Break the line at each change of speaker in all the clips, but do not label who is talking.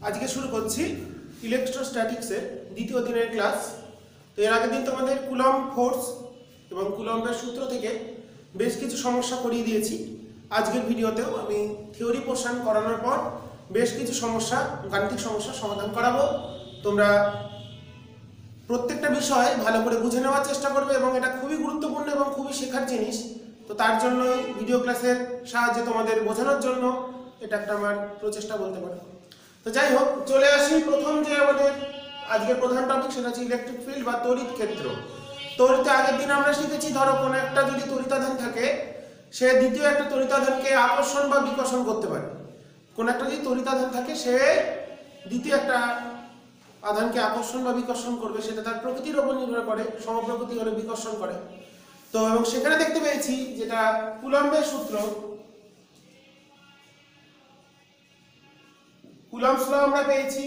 আজকে শুরু করছি ইলেকট্রোস্ট্যাটিক্সের দ্বিতীয় দিনের ক্লাস। তো এর আগের দিন তোমাদের কুলম্ব ফোর্স এবং কুলম্বের সূত্র থেকে বেশ কিছু সমস্যা করিয়ে দিয়েছি। আজকের ভিডিওতেও আমি থিওরি পোর্শন করানোর পর বেশ কিছু সমস্যা, গাণিতিক সমস্যার সমাধান করাবো। তোমরা প্রত্যেকটা বিষয় ভালো করে বুঝে নেওয়ার চেষ্টা করবে এবং এটা খুবই গুরুত্বপূর্ণ এবং খুবই শেখার জিনিস। তো তার জন্যই ভিডিও ক্লাসের সাহায্যে তোমাদের বোঝানোর জন্য এটা একটা আমার প্রচেষ্টা বলতে পারো। তো যাই হোক, চলে আসি প্রথম যে আমাদের আজকের প্রধান টপিক, সেটা হচ্ছে ইলেকট্রিক ফিল্ড বা তড়িৎ ক্ষেত্র। তড়িৎ আগের দিন আমরা শিখেছি, ধরো কোনো একটা যদি তড়িতাধান থাকে, সে দ্বিতীয় একটা তড়িতাধানকে আকর্ষণ বা বিকর্ষণ করতে পারে। কোন একটা যদি তড়িতাধান থাকে, সে দ্বিতীয় একটা আধানকে আকর্ষণ বা বিকর্ষণ করবে, সেটা তার প্রকৃতির উপর নির্ভর করে। সমপ্রকৃতি হলে বিকর্ষণ করে। তো এবং সেখানে দেখতে পেয়েছি যেটা কুলম্বের সূত্র, কুলম্বস ল আমরা পেয়েছি,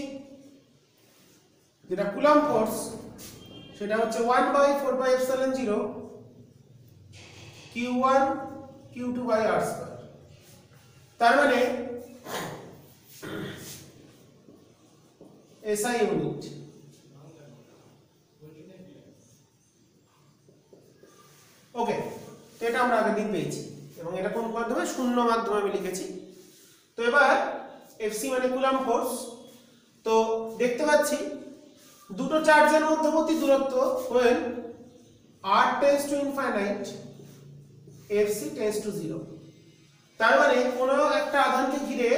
যেটা কুলম্ব ফোর্স, সেটা হচ্ছে 1/4πε0 q1 q2/r²। তার মানে SI ইউনিট। ওকে, তো এটা আমরা আগের দিন পেয়েছি এবং এটা কোন মাধ্যমে? শূন্য মাধ্যমে আমি লিখেছি। তো এবার FC মানে কুলম্ব ফোর্স। তো দেখতে পাচ্ছি দুটো চার্জের মধ্যবর্তী দূরত্ব when r tends to infinite, FC tends to 0। তার মানে কোনো একটা আধানকে ঘিরে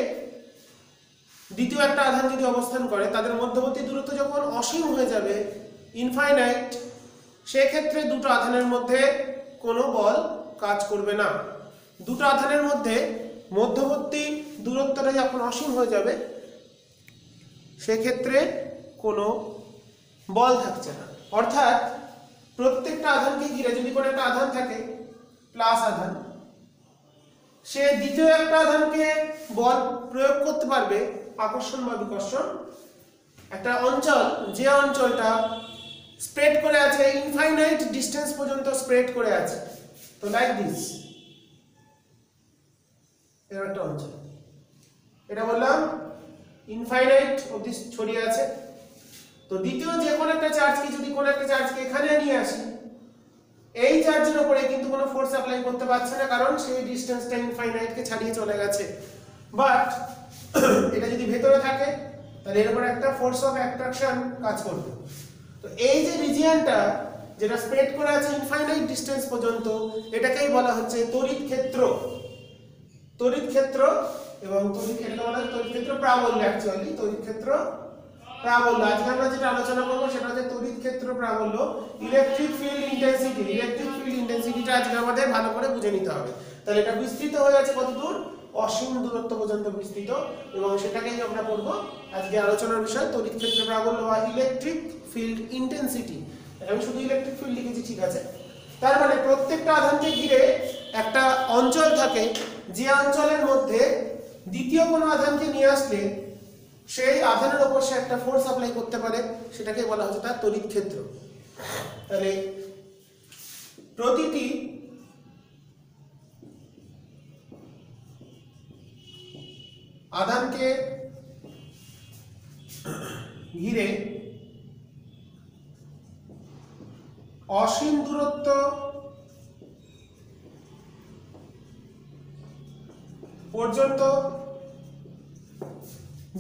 দ্বিতীয় একটা আধান যদি অবস্থান করে, তাদের মধ্যবর্তী দূরত্ব যখন অসীম হয়ে যাবে, ইনফাইনাইট, সেক্ষেত্রে দুটো আধানের মধ্যে কোনো বল কাজ করবে না। দুটো আধানের মধ্যে মধ্যবর্তী দূরত্বটা যখন অসীম হয়ে যাবে, সেক্ষেত্রে কোনো বল থাকছে না। অর্থাৎ প্রত্যেকটা আধানকে ঘিরে যদি কোনো একটা আধান থাকে, প্লাস আধান, সে দ্বিতীয় একটা আধানকে বল প্রয়োগ করতে পারবে, আকর্ষণ বা বিকর্ষণ। একটা অঞ্চল, যে অঞ্চলটা স্প্রেড করে আছে, ইনফাইনাইট ডিসটেন্স পর্যন্ত স্প্রেড করে আছে, তো লাইক দিস, এর একটা অঞ্চল, এটা বললাম ইনফাইনাইট অবধি ছড়িয়ে আছে। তো দ্বিতীয় যে কোনো একটা চার্জকে, যদি কোনো একটা চার্জকে এখানে নিয়ে আসি, এই চার্জের উপরে কিন্তু কোনো ফোর্স অ্যাপ্লাই করতে পারছে না, কারণ সেই ডিসটেন্সটা ইনফাইনাইটকে ছাড়িয়ে চলে গেছে। বাট এটা যদি ভেতরে থাকে, তাহলে এর উপর একটা ফোর্স অফ অ্যাট্রাকশন কাজ করবে। তো এই যে রিজিয়নটা যেটা স্প্রেড করে আছে ইনফাইনাইট ডিসটেন্স পর্যন্ত, এটাকেই বলা হচ্ছে তড়িৎ ক্ষেত্র। তড়িৎ ক্ষেত্র এবং তড়িৎ ক্ষেত্র বলা হয় তড়িৎ ক্ষেত্র প্রাবল্য। অ্যাকচুয়ালি তড়িৎ ক্ষেত্র প্রাবল্য, আজকে আমরা যেটা আলোচনা করবো সেটা হচ্ছে তড়িৎ ক্ষেত্র প্রাবল্য, electric field intensity. Electric field ইন্টেন্সিটিটা আজকে আমাদের ভালো করে বুঝে নিতে হবে। তাহলে এটা বিস্তৃত হয়ে আছে কতদূর? অসীম দূরত্ব পর্যন্ত বিস্তৃত, এবং সেটাকেই আমরা করব আজকে আলোচনার বিষয়, তড়িৎ ক্ষেত্র প্রাবল্য বা ইলেকট্রিক ফিল্ড ইন্টেন্সিটি। আমি শুধু ইলেকট্রিক ফিল্ড লিখেছি, ঠিক আছে। তার মানে প্রত্যেকটা আধানকে ঘিরে একটা অঞ্চল থাকে, যে অঞ্চলের মধ্যে দ্বিতীয় কোনো আধানকে নিয়ে আসলে সেই আধানের উপর সে একটা ফোর্স অ্যাপ্লাই করতে পারে, সেটাকে বলা হচ্ছে তার তড়িৎ ক্ষেত্র। তাহলে প্রতিটি আধানকে ঘিরে অসীম দূরত্ব পর্যন্ত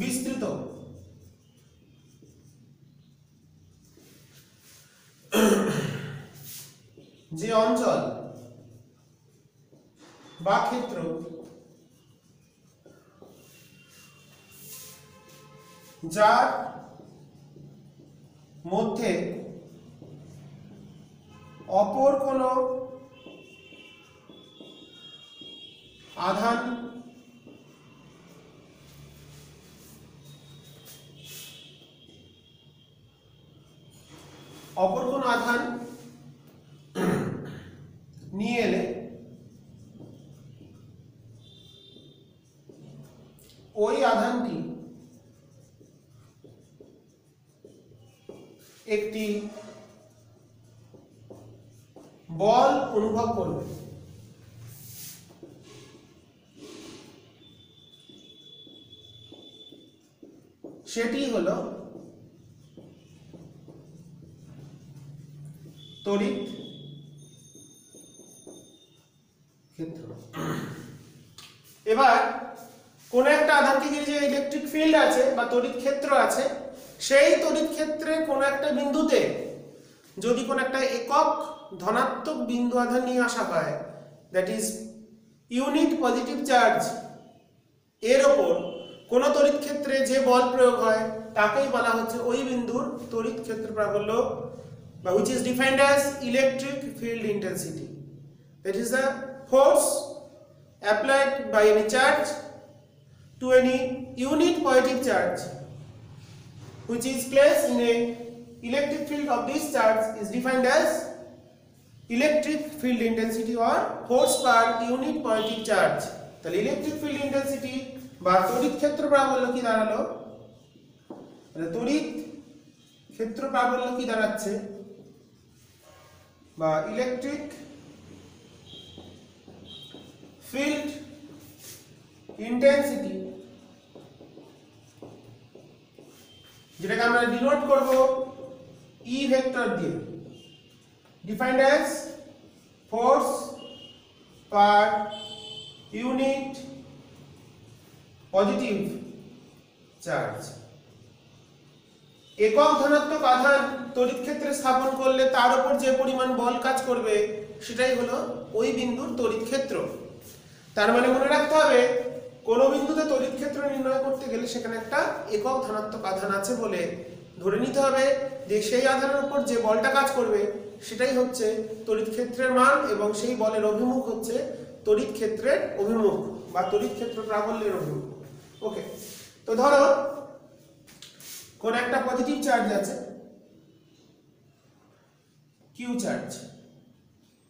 বিস্তৃত যে অঞ্চল বা ক্ষেত্র, যার মধ্যে অপর কোনো আধান নিয়ে এলে ওই আধানটি একটি বল অনুভব করবে। সেটি হলো তড়িৎ ক্ষেত্র। এবার কোন একটা আধানকে ঘিরে যে ইলেকট্রিক ফিল্ড আছে বা তড়িৎ ক্ষেত্র আছে, সেই তড়িৎ ক্ষেত্রে কোন একটা বিন্দুতে যদি কোন একটা একক ধনাত্মক বিন্দু আধান নিয়ে আসা হয়, that is unit positive charge, এর ওপর কোন তড়িৎ ক্ষেত্রে যে বল প্রয়োগ হয় তাকেই বলা হচ্ছে ওই বিন্দুর তড়িৎ ক্ষেত্র প্রাবল্য, বা which is defined as electric field intensity. That is the force applied by any charge to any unit positive charge which is placed in a electric field of this charge is defined as electric field intensity or force per unit positive charge. তাহলে electric field intensity বা তড়িৎ ক্ষেত্র প্রাবল্য কি দাঁড়ালো? তড়িৎ ক্ষেত্র প্রাবল্য কি দাঁড়াচ্ছে, বা ইলেকট্রিক ফিল্ড ইন্টেন্সিটি, যেটাকে আমরা ডিনোট করব ই ভেক্টর দিয়ে, defined as force per unit positive charge. একক ধনাত্মক আধান তড়িৎ ক্ষেত্রে স্থাপন করলে তার উপর যে পরিমাণ বল কাজ করবে সেটাই হলো ওই বিন্দুর তড়িৎ ক্ষেত্র। তার মানে মনে রাখতে হবে, কোনো বিন্দুতে তড়িৎ ক্ষেত্র নির্ণয় করতে গেলে সেখানে একটা একক ধনাত্মক আধান আছে বলে ধরে নিতে হবে যে সেই আধানের উপর যে বলটা কাজ করবে সেটাই হচ্ছে তড়িৎ ক্ষেত্রের মান, এবং সেই বলের অভিমুখ হচ্ছে তড়িৎ ক্ষেত্রের অভিমুখ বা তড়িৎ ক্ষেত্র প্রাবল্যের অভিমুখ। ওকে, তো ধরো কোন একটা পজিটিভ চার্জ আছে, কিউ চার্জ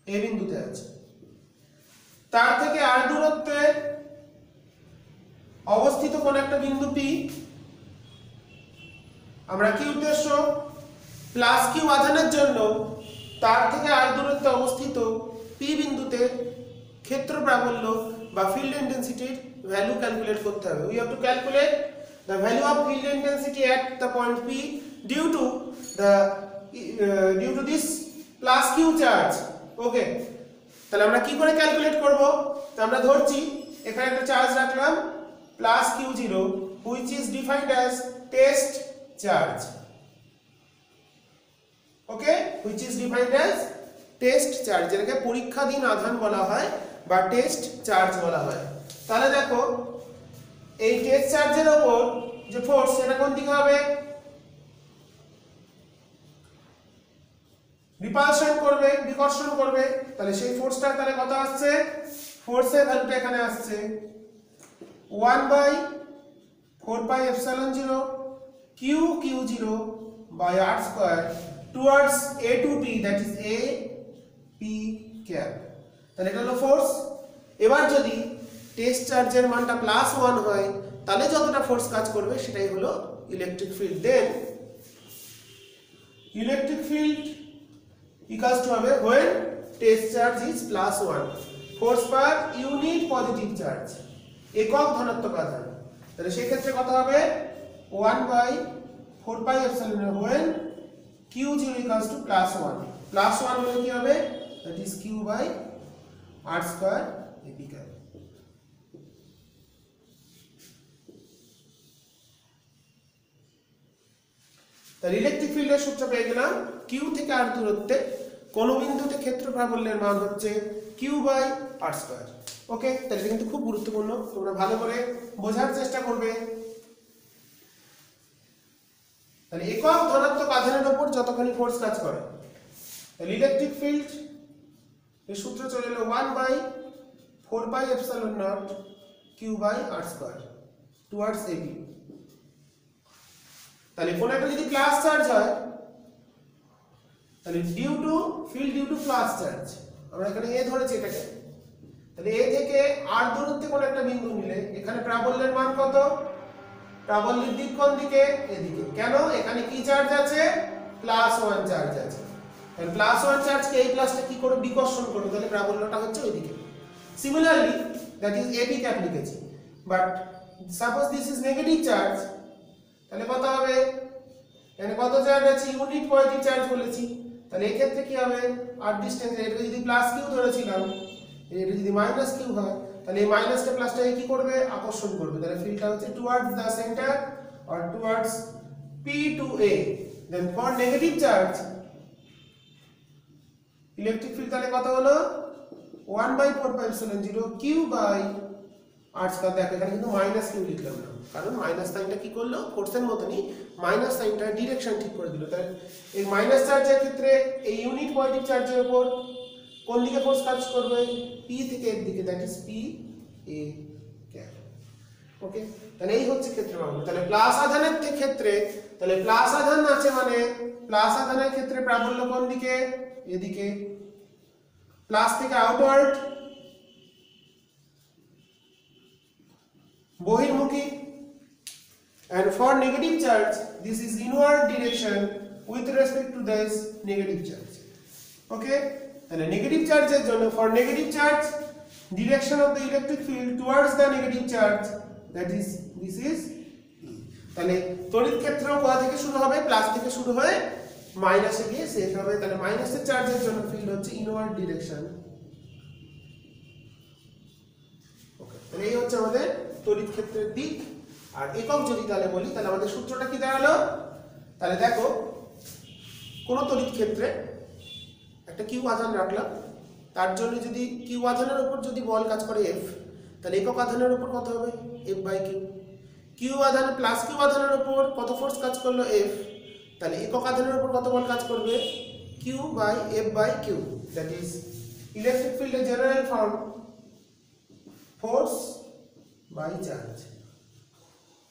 এ বিন্দুতে আছে, তার থেকে আর দূরত্বে অবস্থিত কোন একটা বিন্দু পি, আমরা কি উদ্দেশ্য, প্লাস কিউ আধানের জন্য তার থেকে আর দূরত্বে অবস্থিত পি বিন্দুতে ক্ষেত্র প্রাবল্য বা ফিল্ড ইন্টেন্সিটির ভ্যালু ক্যালকুলেট করতে হবে। We have to calculate the value of field intensity at the point P due to this plus q charge. ওকে, তাহলে আমরা কি করে ক্যালকুলেট করব? তো আমরা ধরছি এখানে একটা চার্জ রাখলাম plus q0 which is defined as test charge. Okay, which is defined as test charge, যেটাকে পরীক্ষাধীন আধান বলা হয় বা টেস্ট চার্জ বলা হয়। তাহলে দেখো এই টেস্ট চার্জের উপর যে ফোর্স সেটা কোন দিকে হবে, রিপালশন করবে, বিকর্ষণ করবে। তাহলে সেই ফোর্সটা তাহলে কত আসছে, ফোর্সের ভ্যালুটা এখানে আসছে 1/4πε0 q0 by r square towards a to p, that is a p cap. তাহলে এটা হলো ফোর্স। এবার যদি টেস্ট চার্জের মানটা +1 হয় তাহলে যতটা ফোর্স কাজ করবে সেটাই হলো electric field. Then electric field equals to হবে when test charge is +1, force per unit positive charge, একক ধনাত্মক আধান। তাহলে সেই ক্ষেত্রে কত হবে 1/4πε0 when q0 equals to +1, +1 হলে কি হবে, that is q by r square ap cap। তাহলে ইলেকট্রিক ফিল্ডের সূত্র পেয়ে গেলাম, কিউ থেকে আর দূরত্বে কোন বিন্দুতে ক্ষেত্র প্রাবল্যের মান হচ্ছে কিউ বাই আর স্কয়ার। ওকে, তাহলে কিন্তু খুব গুরুত্বপূর্ণ, তোমরা ভালো করে বোঝার চেষ্টা করবে। তাহলে একক ধনাত্মক আধানের উপর যতখানি ফোর্স কাজ করে, তাহলে ইলেকট্রিক ফিল্ড এর সূত্র চলে এলো 1/4πε0 Q by R square towards ab। তাহলে কোন একটা যদি প্লাস চার্জ হয় তাহলে due to field due to plus charge, আমরা এখানে এ ধরেছি এটাকে, তাহলে এ থেকে আর দূরত্বে কোন একটা বিন্দু নিলে এখানে প্রাবল্যের মান কত, প্রাবল্যের দিক কোন দিকে, এদিকে। কেন, এখানে কি চার্জ আছে, +1 চার্জ আছে। তাহলে +1 চার্জকে এই প্লাসটা কি করে বিকর্ষণ করবে, তাহলে প্রাবল্যটা হচ্ছে ওইদিকে। Similarly that is ab cap লিখেছি, but suppose this is negative charge, তাহলে কত হবে, এখানে কত চার্জ আছে, ইউনিট পজিটিভ চার্জ বলেছি, তাহলে এই ক্ষেত্রে কি হবে, আর ডিসটেন্স এটা যদি প্লাস কিউ ধরেছিলাম, এটা যদি মাইনাস কিউ হয়, তাহলে এই মাইনাসটা প্লাসটাকে কি করবে, আকর্ষণ করবে, তাহলে ফিল্ডটা হচ্ছে towards the centre or towards P to A. Then for negative charge electric field তাহলে কত হলো, 1/4πε0 q বাই r স্কয়ার। দেখো এখানে কিন্তু মাইনাস কিউ লিখলাম না, কারণ মাইনাস সাইনটা কি করলো, ফোর্সের মতনই মাইনাস সাইনটা ডিরেকশন ঠিক করে দিল। তাহলে এই মাইনাস চার্জের ক্ষেত্রে এই ইউনিট পজিটিভ চার্জের উপর কোন দিকে ফোর্স কাজ করবে, p থেকে এর দিকে, that is p a cap. Okay, তাহলে এই হচ্ছে ক্ষেত্র মাপক। তাহলে প্লাস আধানের ক্ষেত্রে, তাহলে প্লাস আধান আছে মানে প্লাস আধানের ক্ষেত্রে প্রাবল্য কোন দিকে, এদিকে, প্লাস থেকে আউটওয়ার্ড বহির্মুখী, and for negative charge this is inward direction with respect to this negative charge. Okay, তাহলে নেগেটিভ চার্জের জন্য for negative charge direction of the electric field towards the negative charge, that is this is E. তাহলে তড়িৎ ক্ষেত্র কোথা থেকে শুরু হবে, প্লাস থেকে শুরু হয়ে মাইনাসে গিয়ে শেষ হবে। তাহলে মাইনাসের চার্জের জন্য ফিল্ড হচ্ছে ইনওয়ার্ড ডিরেকশন। ওকে, তাহলে এই হচ্ছে আমাদের তড়িৎ ক্ষেত্রের দিক। আর একক যদি তাহলে বলি, তাহলে আমাদের সূত্রটা কি দাঁড়ালো, তাহলে দেখো কোন তড়িৎ ক্ষেত্রে একটা কিউ আধান রাখলাম, তার জন্য যদি কিউ আধানের উপর যদি বল কাজ করে এফ, তাহলে একক আধানের উপর কত হবে, এফ বাই কিউ। কিউ আধান প্লাস কিউ আধানের উপর কত ফোর্স কাজ করলো, এফ, তাহলে একক আধানের উপর কত বল কাজ করবে, Q by F by Q. That is electric ফিল্ডের general form force by charge,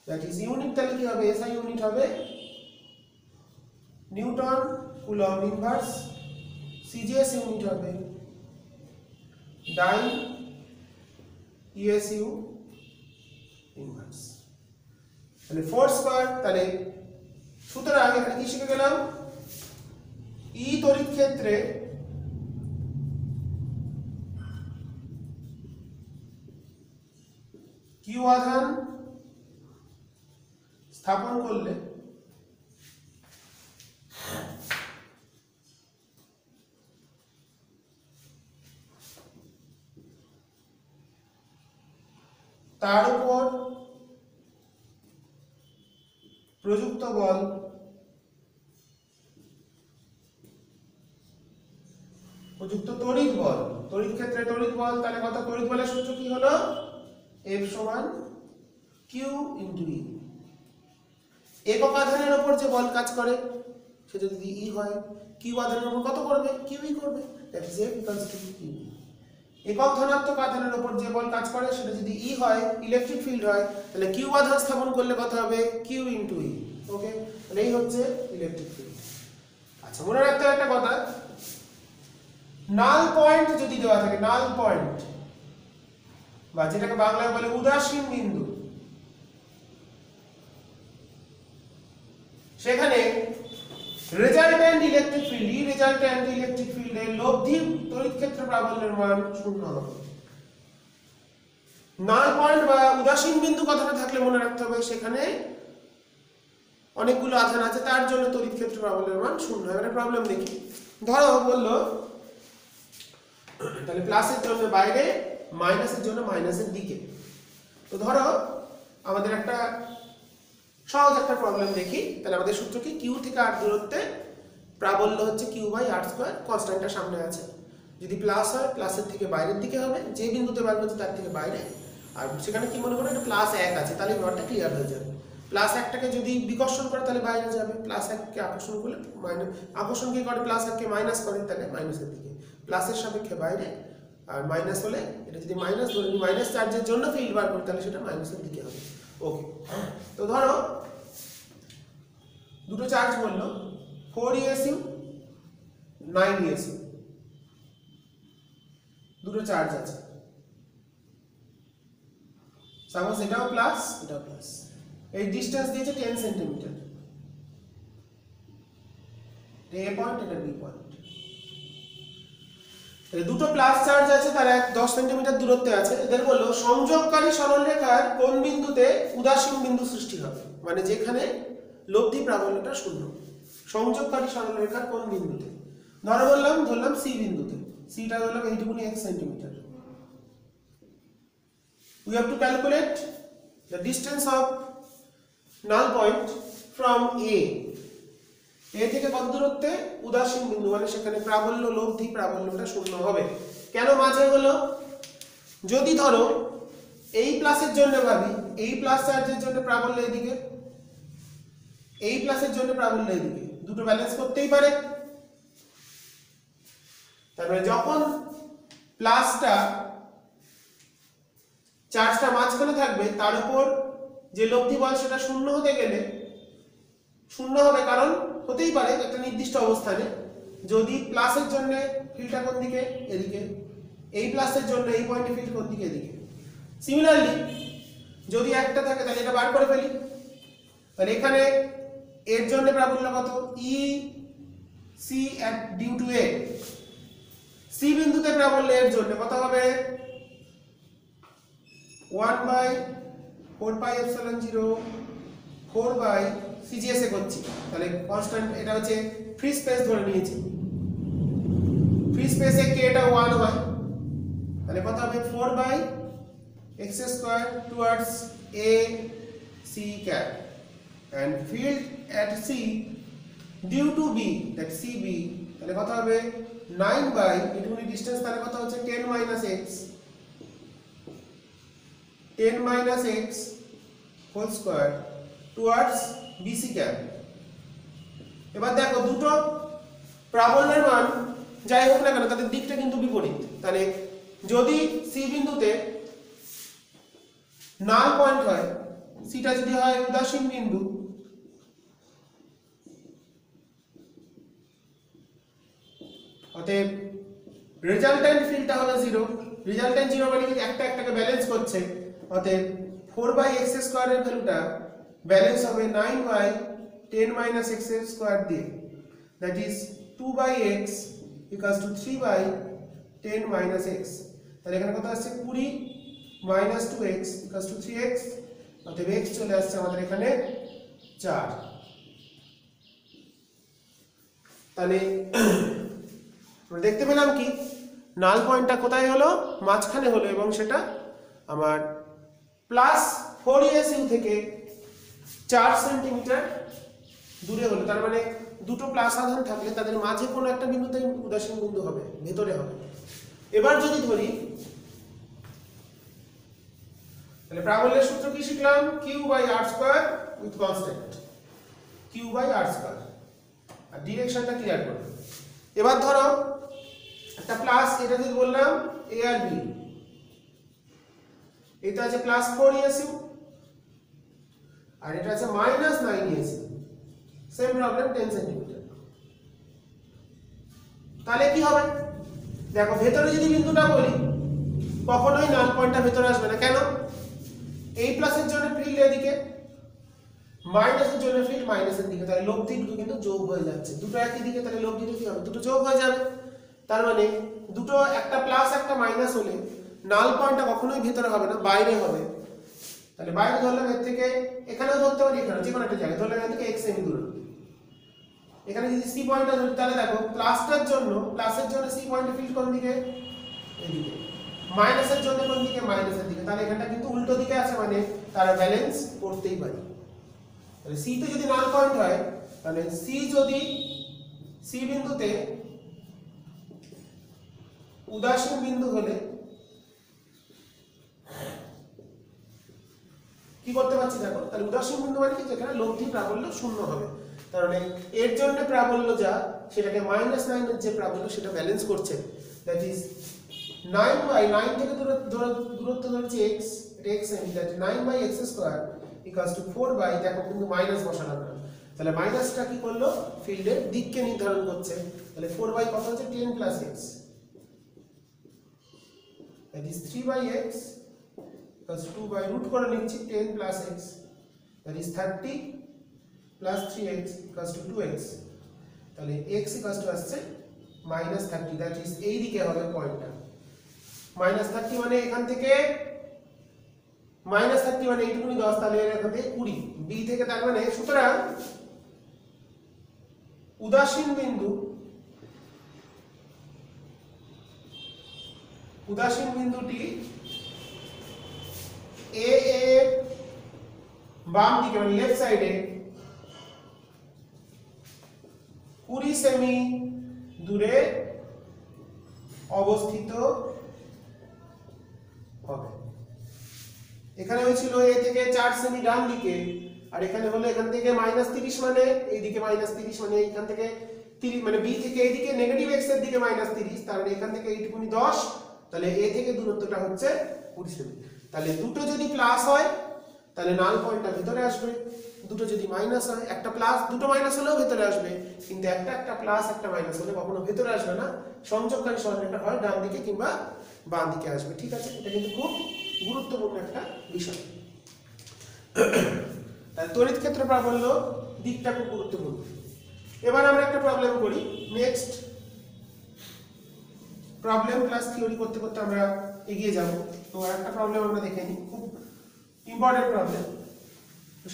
that is unit, তাহলে কি হবে, এসআই ইউনিট হবে newton coulomb inverse, CGS unit হবে ডাইন ইএসইউ ইনভার্স। তাহলে ফোর্স পার, তাহলে সুতরাং এখানে কি শিখে গেলাম, ই তড়িৎ ক্ষেত্রে কিউ আধান স্থাপন করলে তার উপর প্রযুক্ত বল প্রযুক্ত তড়িৎ বল, তড়িৎ ক্ষেত্রে তড়িৎ বল, তাহলে কত, তড়িৎ বলের সূত্র কি হলো, F সমান Q ইনটু E। একক আধানের উপর যে বল কাজ করে সে যদি E হয়, Q আধানের উপর কত করবে, QE করবে, that is F equals to QE। একক ধনাত্মক আধানের উপর যে বল কাজ করে সেটা যদি E হয়, ইলেকট্রিক ফিল্ড হয়, তাহলে Q আধান স্থাপন করলে কত হবে, Q ইনটু E। ওকে, তাহলে এই হচ্ছে ইলেকট্রিক ফিল্ড। আচ্ছা, মনে রাখতে হবে একটা কথা, নাল পয়েন্ট যদি দেওয়া থাকে, নাল পয়েন্ট বা যেটাকে বাংলায় বলে উদাসীন বিন্দু, সেখানে রেজাল্ট্যান্ট ইলেকট্রিক ফিল্ড, ই রেজাল্ট্যান্ট ইলেকট্রিক ফিল্ডের লব্ধি তড়িৎ ক্ষেত্র প্রাবল্যের মান 0 হবে। নাল পয়েন্ট বা উদাসীন বিন্দু কথাটা থাকলে মনে রাখতে হবে সেখানে অনেকগুলো আধান আছে, তার জন্য তড়িৎ ক্ষেত্র প্রাবল্যের মান 0 হবে। একটা প্রবলেম দেখি, ধরো বললো তাহলে প্লাসের জন্য বাইরে, মাইনাসের জন্য মাইনাসের দিকে। তো ধরো আমাদের একটা সহজ একটা প্রবলেম দেখি, তাহলে আমাদের সূত্র কি, কিউ থেকে আর দূরত্বে প্রাবল্য হচ্ছে কিউ বাই আর স্কয়ার, কনস্ট্যান্টটা সামনে আছে, যদি প্লাস হয় প্লাসের থেকে বাইরের দিকে হবে, যে বিন্দুতে বার করছে তার থেকে বাইরে, আর সেখানে কি মনে করো এটা প্লাস 1 আছে, তাহলে ঘরটা ক্লিয়ার হয়ে যাবে। প্লাস 1টাকে যদি বিকর্ষণ করে তাহলে বাইরে যাবে, প্লাস 1কে আকর্ষণ করলে মাইনাস, আকর্ষণ কি করে, প্লাস 1কে মাইনাস করে, তাহলে মাইনাসের দিকে, প্লাসের সাপেক্ষে বাইরে, আর মাইনাস হলে এটা যদি মাইনাস ধরে নিই, মাইনাস চার্জের জন্য ফিল্ড বার করি তাহলে সেটা মাইনাসের দিকে হবে। ওকে, তো ধরো দুটো চার্জ বললো 4 ESU 9 ESU, দুটো চার্জ আছে, সাপোজ এটাও প্লাস এটাও প্লাস, এই ডিসটেন্স দিয়েছে 10 সেন্টিমিটার, এটা A পয়েন্ট এটা B পয়েন্ট। দুটো প্লাস চার্জ আছে, তারা 10 সেন্টিমিটার দূরত্বে আছে। এদের বললো সংযোগকারী সরলরেখার কোন বিন্দুতে উদাসীন বিন্দু সৃষ্টি হবে, মানে যেখানে লব্ধি প্রাবল্যটা শূন্য। সংযোগকারী সরলরেখার কোন বিন্দুতে? ধরলাম সি বিন্দুতে। সিটা ধরলাম এইটুকুনি x centimetre. We have to calculate the distance of null point from A. A থেকে কত দূরত্বে? উদাসীন বিন্দু, মানে সেখানে প্রাবল্য লব্ধি প্রাবল্যটা শূন্য হবে। কেন মাঝে হলো? যদি ধরো এই প্লাসের জন্য ভাবি, এই প্লাস চার্জের জন্য প্রাবল্য এদিকে, এই প্লাসের জন্য প্রাবল্য এদিকে, দুটো ব্যালেন্স করতেই পারে। তারপরে যখন প্লাসটা চার্জটা মাঝখানে থাকবে, তার উপর যে লব্ধি বল সেটা শূন্য হতে গেলে শূন্য হবে, কারণ হতেই পারে একটা নির্দিষ্ট অবস্থানে যদি প্লাসের জন্য ফিল্ডটা কোন দিকে? এদিকে। এই প্লাসের জন্য এই পয়েন্টে ফিল্ড কোন দিকে? এদিকে। সিমিলারলি যদি একটা থাকে তাহলে এটা বার করে ফেলি, তাহলে এখানে এর জন্য প্রাবল্য কত? E C at due to A. C বিন্দুতে প্রাবল্য এর জন্য কত হবে? 1/4πε0 4 CGS এ করছি, তাহলে কনস্ট্যান্ট এটা হচ্ছে ফ্রি স্পেস ধরে নিয়েছি। ফ্রি স্পেসে কে এটা 1 হয়, তাহলে কত হবে? 4/x² towards A C cap and field at C due to B, that CB, তাহলে কত হবে? 9 এটুকুনি ডিসটেন্স, তাহলে কত হচ্ছে? 10 - x whole square towards BC cap. এবার দেখো দুটো প্রাবল্যের মান যাই হোক না কেন তাদের দিকটা কিন্তু বিপরীত। তাহলে যদি সি বিন্দুতে নাল পয়েন্ট হয়, সিটা যদি হয় উদাসীন বিন্দু, অতএব রেজাল্টেন্ট ফিল্ডটা হবে 0। রেজাল্টেন্ট 0 মানে কি? একটা একটাকে ব্যালেন্স করছে, অতএব 4/x² এর ভ্যালুটা ব্যালেন্স হবে 9/10 - x² দিয়ে, that is 2/x equals to 3/10 - x। তাহলে এখানে কত আসছে? 20 - 2x equals to 3x, অতএব x চলে আসছে আমাদের এখানে 4। তাহলে আমরা দেখতে পেলাম কি নাল পয়েন্টটা কোথায় হলো? মাঝখানে হলো, এবং সেটা আমার +4ASU থেকে 4 সেন্টিমিটার দূরে হলো। তার মানে দুটো প্লাস আধান থাকলে তাদের মাঝে কোনো একটা বিন্দুতে উদাসীন বিন্দু হবে, ভেতরে হবে। এবার যদি ধরি, তাহলে প্রাবল্যের সূত্র কি শিখলাম? Q/r² with constant, Q/r²। আর ডিরেকশনটা ক্লিয়ার করো। এবার ধরো একটা প্লাস, এটা যদি বললাম A আর B, এটা আছে +4ASU আর এটা আছে -9ASU, সেম প্রবলেম 10 সেন্টিমিটার। তাহলে কি হবে? দেখো ভেতরে যদি বিন্দুটা বলি, কখনোই নাল পয়েন্টটা ভেতরে আসবে না। কেন? এই প্লাসের জন্য ফিল্ড এদিকে, মাইনাসের জন্য ফিল্ড মাইনাসের দিকে, তাহলে লব্ধি দুটো কিন্তু যোগ হয়ে যাচ্ছে। দুটো একই দিকে, তাহলে লব্ধিটা কি হবে? দুটো যোগ হয়ে যাবে। তার মানে দুটো, একটা প্লাস একটা মাইনাস হলে নাল পয়েন্টটা কখনোই ভেতরে হবে না, বাইরে হবে। তাহলে বাইরে ধরলাম এর থেকে, এখানেও ধরতে পারি, এখানে যে কোনো একটা জায়গায় ধরলাম এর থেকে x সেমি দূরে। এখানে যদি সি পয়েন্টটা ধরি, তাহলে দেখো প্লাসটার জন্য, প্লাসের জন্য সি পয়েন্টের ফিল্ড কোন দিকে? এদিকে। মাইনাসের জন্য কোন দিকে? মাইনাসের দিকে। তাহলে এখানটা কিন্তু উল্টো দিকে আছে, মানে তারা ব্যালেন্স করতেই পারে। তাহলে সি তে যদি নাল পয়েন্ট হয়, তাহলে সি যদি সি বিন্দুতে উদাসীন বিন্দু হলে কি করতে পারছি? দেখো তাহলে উদাসীন বিন্দু মানে কি? যেখানে লব্ধি প্রাবল্য শূন্য হবে। তার মানে এর জন্য প্রাবল্য যা, সেটাকে -9 এর যে প্রাবল্য সেটা ব্যালেন্স করছে, দ্যাট ইজ 9/9 থেকে দূরত্ব ধরেছি x, এটা x semi, that 9/x² equals to 4 দেখো কিন্তু মাইনাস বসালাম না, তাহলে মাইনাসটা কি করলো? ফিল্ডের দিককে নির্ধারণ করছে। তাহলে 4 কত হচ্ছে? 10 + x, that is 3/x plus 2/√, করে নিচ্ছি 10 + x, that is 30 plus 3x equals to 2x। তাহলে x equals to আসছে -30, দ্যাট ইজ এই দিকে হবে পয়েন্টটা। -30 মানে এখান থেকে -30 মানে এইটুকুনি 10, তাহলে এখান থেকে 20, বি থেকে, তার মানে সুতরাং উদাসীন বিন্দুটি এ এর বাম দিকে মানে লেফট সাইডে 20 সেমি দূরে অবস্থিত হবে। এখানে হয়েছিল এ থেকে 4 সেমি ডান দিকে, আর এখানে হলো এখান থেকে -30 মানে এইদিকে -30 মানে এখান থেকে 30 মানে বি থেকে এইদিকে নেগেটিভ এক্স এর দিকে -30, তার মানে এখান থেকে এইটুকুনি 10, তাহলে এ থেকে দূরত্বটা হচ্ছে 20 সেমি। তাহলে দুটো যদি প্লাস হয় তাহলে নাল পয়েন্টটা ভিতরে আসবে, দুটো যদি মাইনাস হয়, একটা প্লাস দুটো মাইনাস হলেও ভিতরে আসবে, কিন্তু একটা প্লাস একটা মাইনাস হলে কখনো ভিতরে আসবে না, সংযোগকারী সরলরেখা হয় ডান দিকে কিংবা বাম দিকে আসবে। ঠিক আছে, এটা কিন্তু খুব গুরুত্বপূর্ণ একটা বিষয়। তাহলে তড়িৎ ক্ষেত্র প্রাবল্য দিকটা খুব গুরুত্বপূর্ণ। এবার আমরা একটা প্রবলেম করি। নেক্সট প্রবলেম প্লাস থিওরি করতে করতে আমরা এগিয়ে যাব। তো একটা প্রবলেম আমরা দেখে নিই, খুব ইম্পর্টেন্ট প্রবলেম।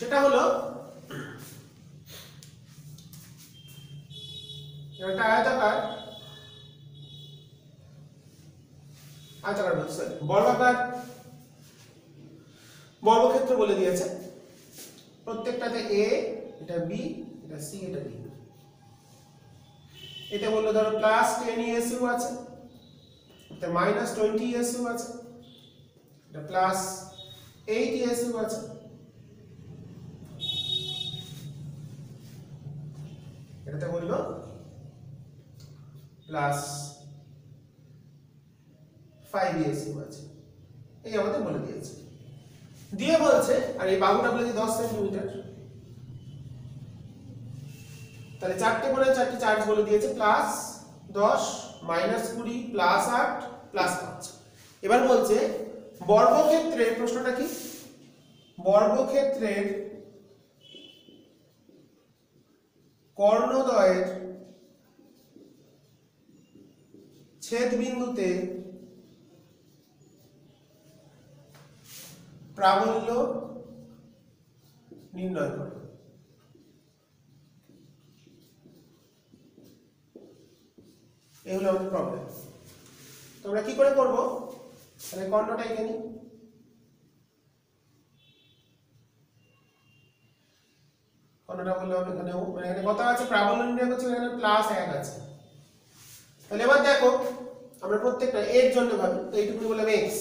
সেটা হলো একটা আয়তাকার বলছে বর্গাকার বর্গক্ষেত্র বলে দিয়েছে, প্রত্যেকটাতে এ, এটা বি, এটা সি, এটা ডি। এটা বললো ধরো +10 ইএসইউ আছে, এটা -20 ইএসইউ আছে, এটা +8 ইএসইউ আছে, এটাতে বললো +5 ইএসইউ আছে। এই আমাদের বলে দিয়েছে, দিয়ে বলছে আর এই বাহুটা বলেছে 10 সেন্টিমিটার, তাহলে চারটে করে চারটে চার্জ বলে দিয়েছে +10 -20 +8 +5। এবার বলছে বর্গক্ষেত্রের, প্রশ্নটা কি, বর্গক্ষেত্রের কর্ণদ্বয়ের ছেদ বিন্দুতে প্রাবল্য নির্ণয় করো। এই হলো আমাদের প্রবলেম। তোমরা কি করে করবো, তাহলে কর্ণটা এখানে, কর্ণটা বললাম এখানেও, মানে এখানে কত আছে প্রাবল্য নির্ণয় করছি, এখানে +1 আছে। তাহলে এবার দেখো আমরা প্রত্যেকটা এর জন্য ভাবি, তো এইটুকু বললাম এক্স,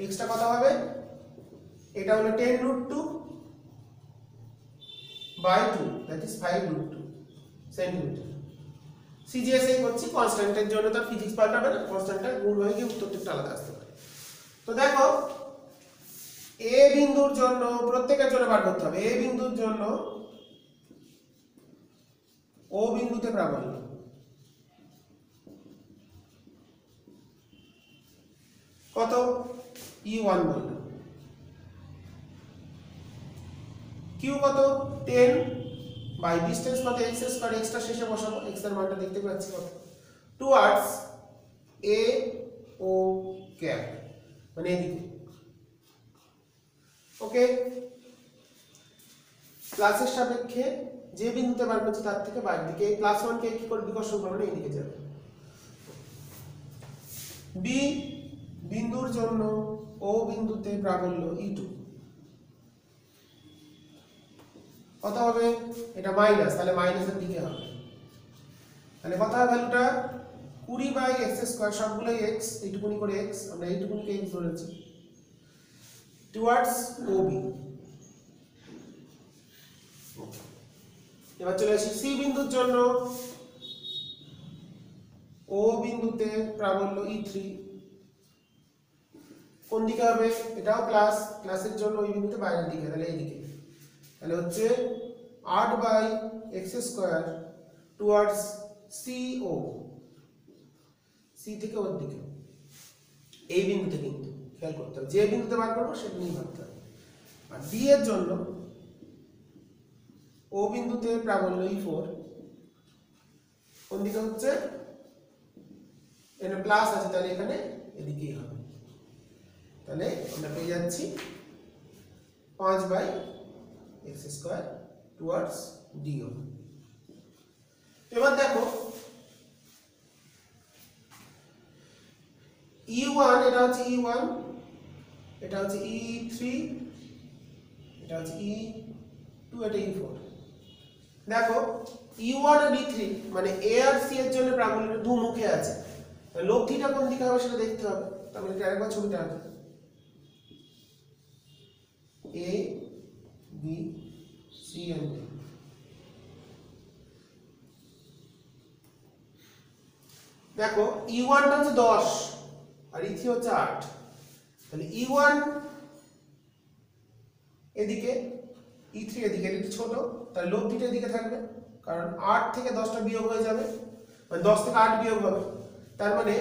এক্সটা কত হবে, এটা হলো 10√2 by 2, that is 5√2 centimetre. CGS এই করছি, কনস্ট্যান্টের জন্য তার ফিজিক্স পাল্টাবে না, কনস্ট্যান্টটা গুণ হয়ে গিয়ে উত্তরটা একটু আলাদা আসতে পারে। তো দেখো এ বিন্দুর জন্য প্রত্যেকের জন্য বার করতে হবে, এ বিন্দুর জন্য ও বিন্দুতে প্রাবল্য কত, E1 বললাম, কিউ কত 10 বাই ডিসটেন্স কত x স্কয়ার, এক্সটা শেষে বসাবো, x এর মানটা দেখতে পাচ্ছি কত, টুয়ার্ডস এ ও ক্যাপ, মানে এদিকে। ওকে, প্লাসের সাপেক্ষে যে বিন্দুতে বার করছি তার থেকে বাইরের দিকে, এই +1 কে কি করে বিকর্ষণ করবে, এইদিকে যাবে। বি বিন্দুর জন্য ও বিন্দুতে প্রাবল্য E2 কত হবে, এটা মাইনাস, তাহলে মাইনাসের দিকে হবে, তাহলে কত হবে ভ্যালুটা 20 বাই x স্কয়ার, সবগুলোই x, এইটুকুনি করে x, আমরা এইটুকুনিকে x ধরেছি, টুয়ার্ডস OB। এবার চলে আসি সি বিন্দুর জন্য ও বিন্দুতে প্রাবল্য E3 কোন দিকে হবে, এটাও প্লাস, প্লাসের জন্য ওই বিন্দুতে বাইরের দিকে, তাহলে এইদিকে, তাহলে হচ্ছে 8 by x square towards CO, C থেকে ওর দিকে, এই বিন্দুতে কিন্তু খেয়াল করতে হবে, যে বিন্দুতে বার করবো সেটা নিয়ে ভাবতে হবে। আর ডি এর জন্য ও বিন্দুতে প্রাবল্য E4 কোন দিকে হচ্ছে এখানে প্লাস আছে তাহলে এখানে এদিকেই হবে। তাহলে আমরা পেয়ে যাচ্ছি 5/x² টুয়ার্ডস d হবে। এবার দেখো E1 এটা হচ্ছে E1, এটা হচ্ছে E3, এটা হচ্ছে E2, এটা E4। দেখো E1 আর E3 মানে A আর C এর জন্য প্রাবল্যটা দুমুখে আছে, লব্ধিটা কোন দিকে হবে সেটা দেখতে হবে। তাহলে এটা আরেকবার ছবিটা আঁকি, A B C and D। দেখো E1 টা হচ্ছে 10 আর E3 হচ্ছে 8, তাহলে E1 এদিকে E3 এদিকে, এটা ছোট, তাহলে লব্ধিটা এদিকে থাকবে, কারণ 8 থেকে 10টা বিয়োগ হয়ে যাবে, মানে 10 থেকে 8 বিয়োগ হবে। তার মানে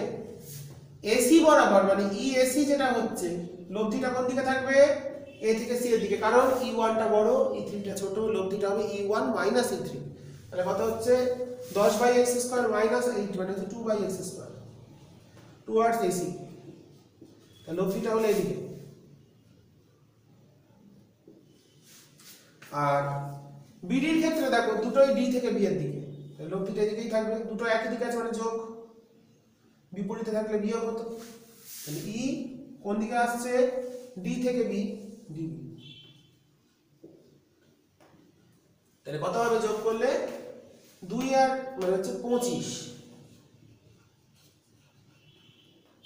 AC বরাবর মানে EAC যেটা হচ্ছে লব্ধিটা কোন দিকে থাকবে, A থেকে C এর দিকে, কারণ E1 টা বড় E3 টা ছোট, লব্ধিটা হবে E1 মাইনাস E3। তাহলে কত হচ্ছে 10/x² মাইনাস 8 মানে হচ্ছে 2/x² টুয়ার্ডস AC। তাহলে লব্ধিটা হলো এদিকে। আর বিডির ক্ষেত্রে দেখো দুটোই D থেকে B এর দিকে, তাহলে লব্ধিটা এদিকেই থাকবে, দুটো একই দিকে আছে মানে যোগ, বিপরীতে থাকলে বিয়োগ হতো। তাহলে E কোন দিকে আসছে, D থেকে B, DB। তাহলে কত হবে যোগ করলে 2 আর মানে হচ্ছে 25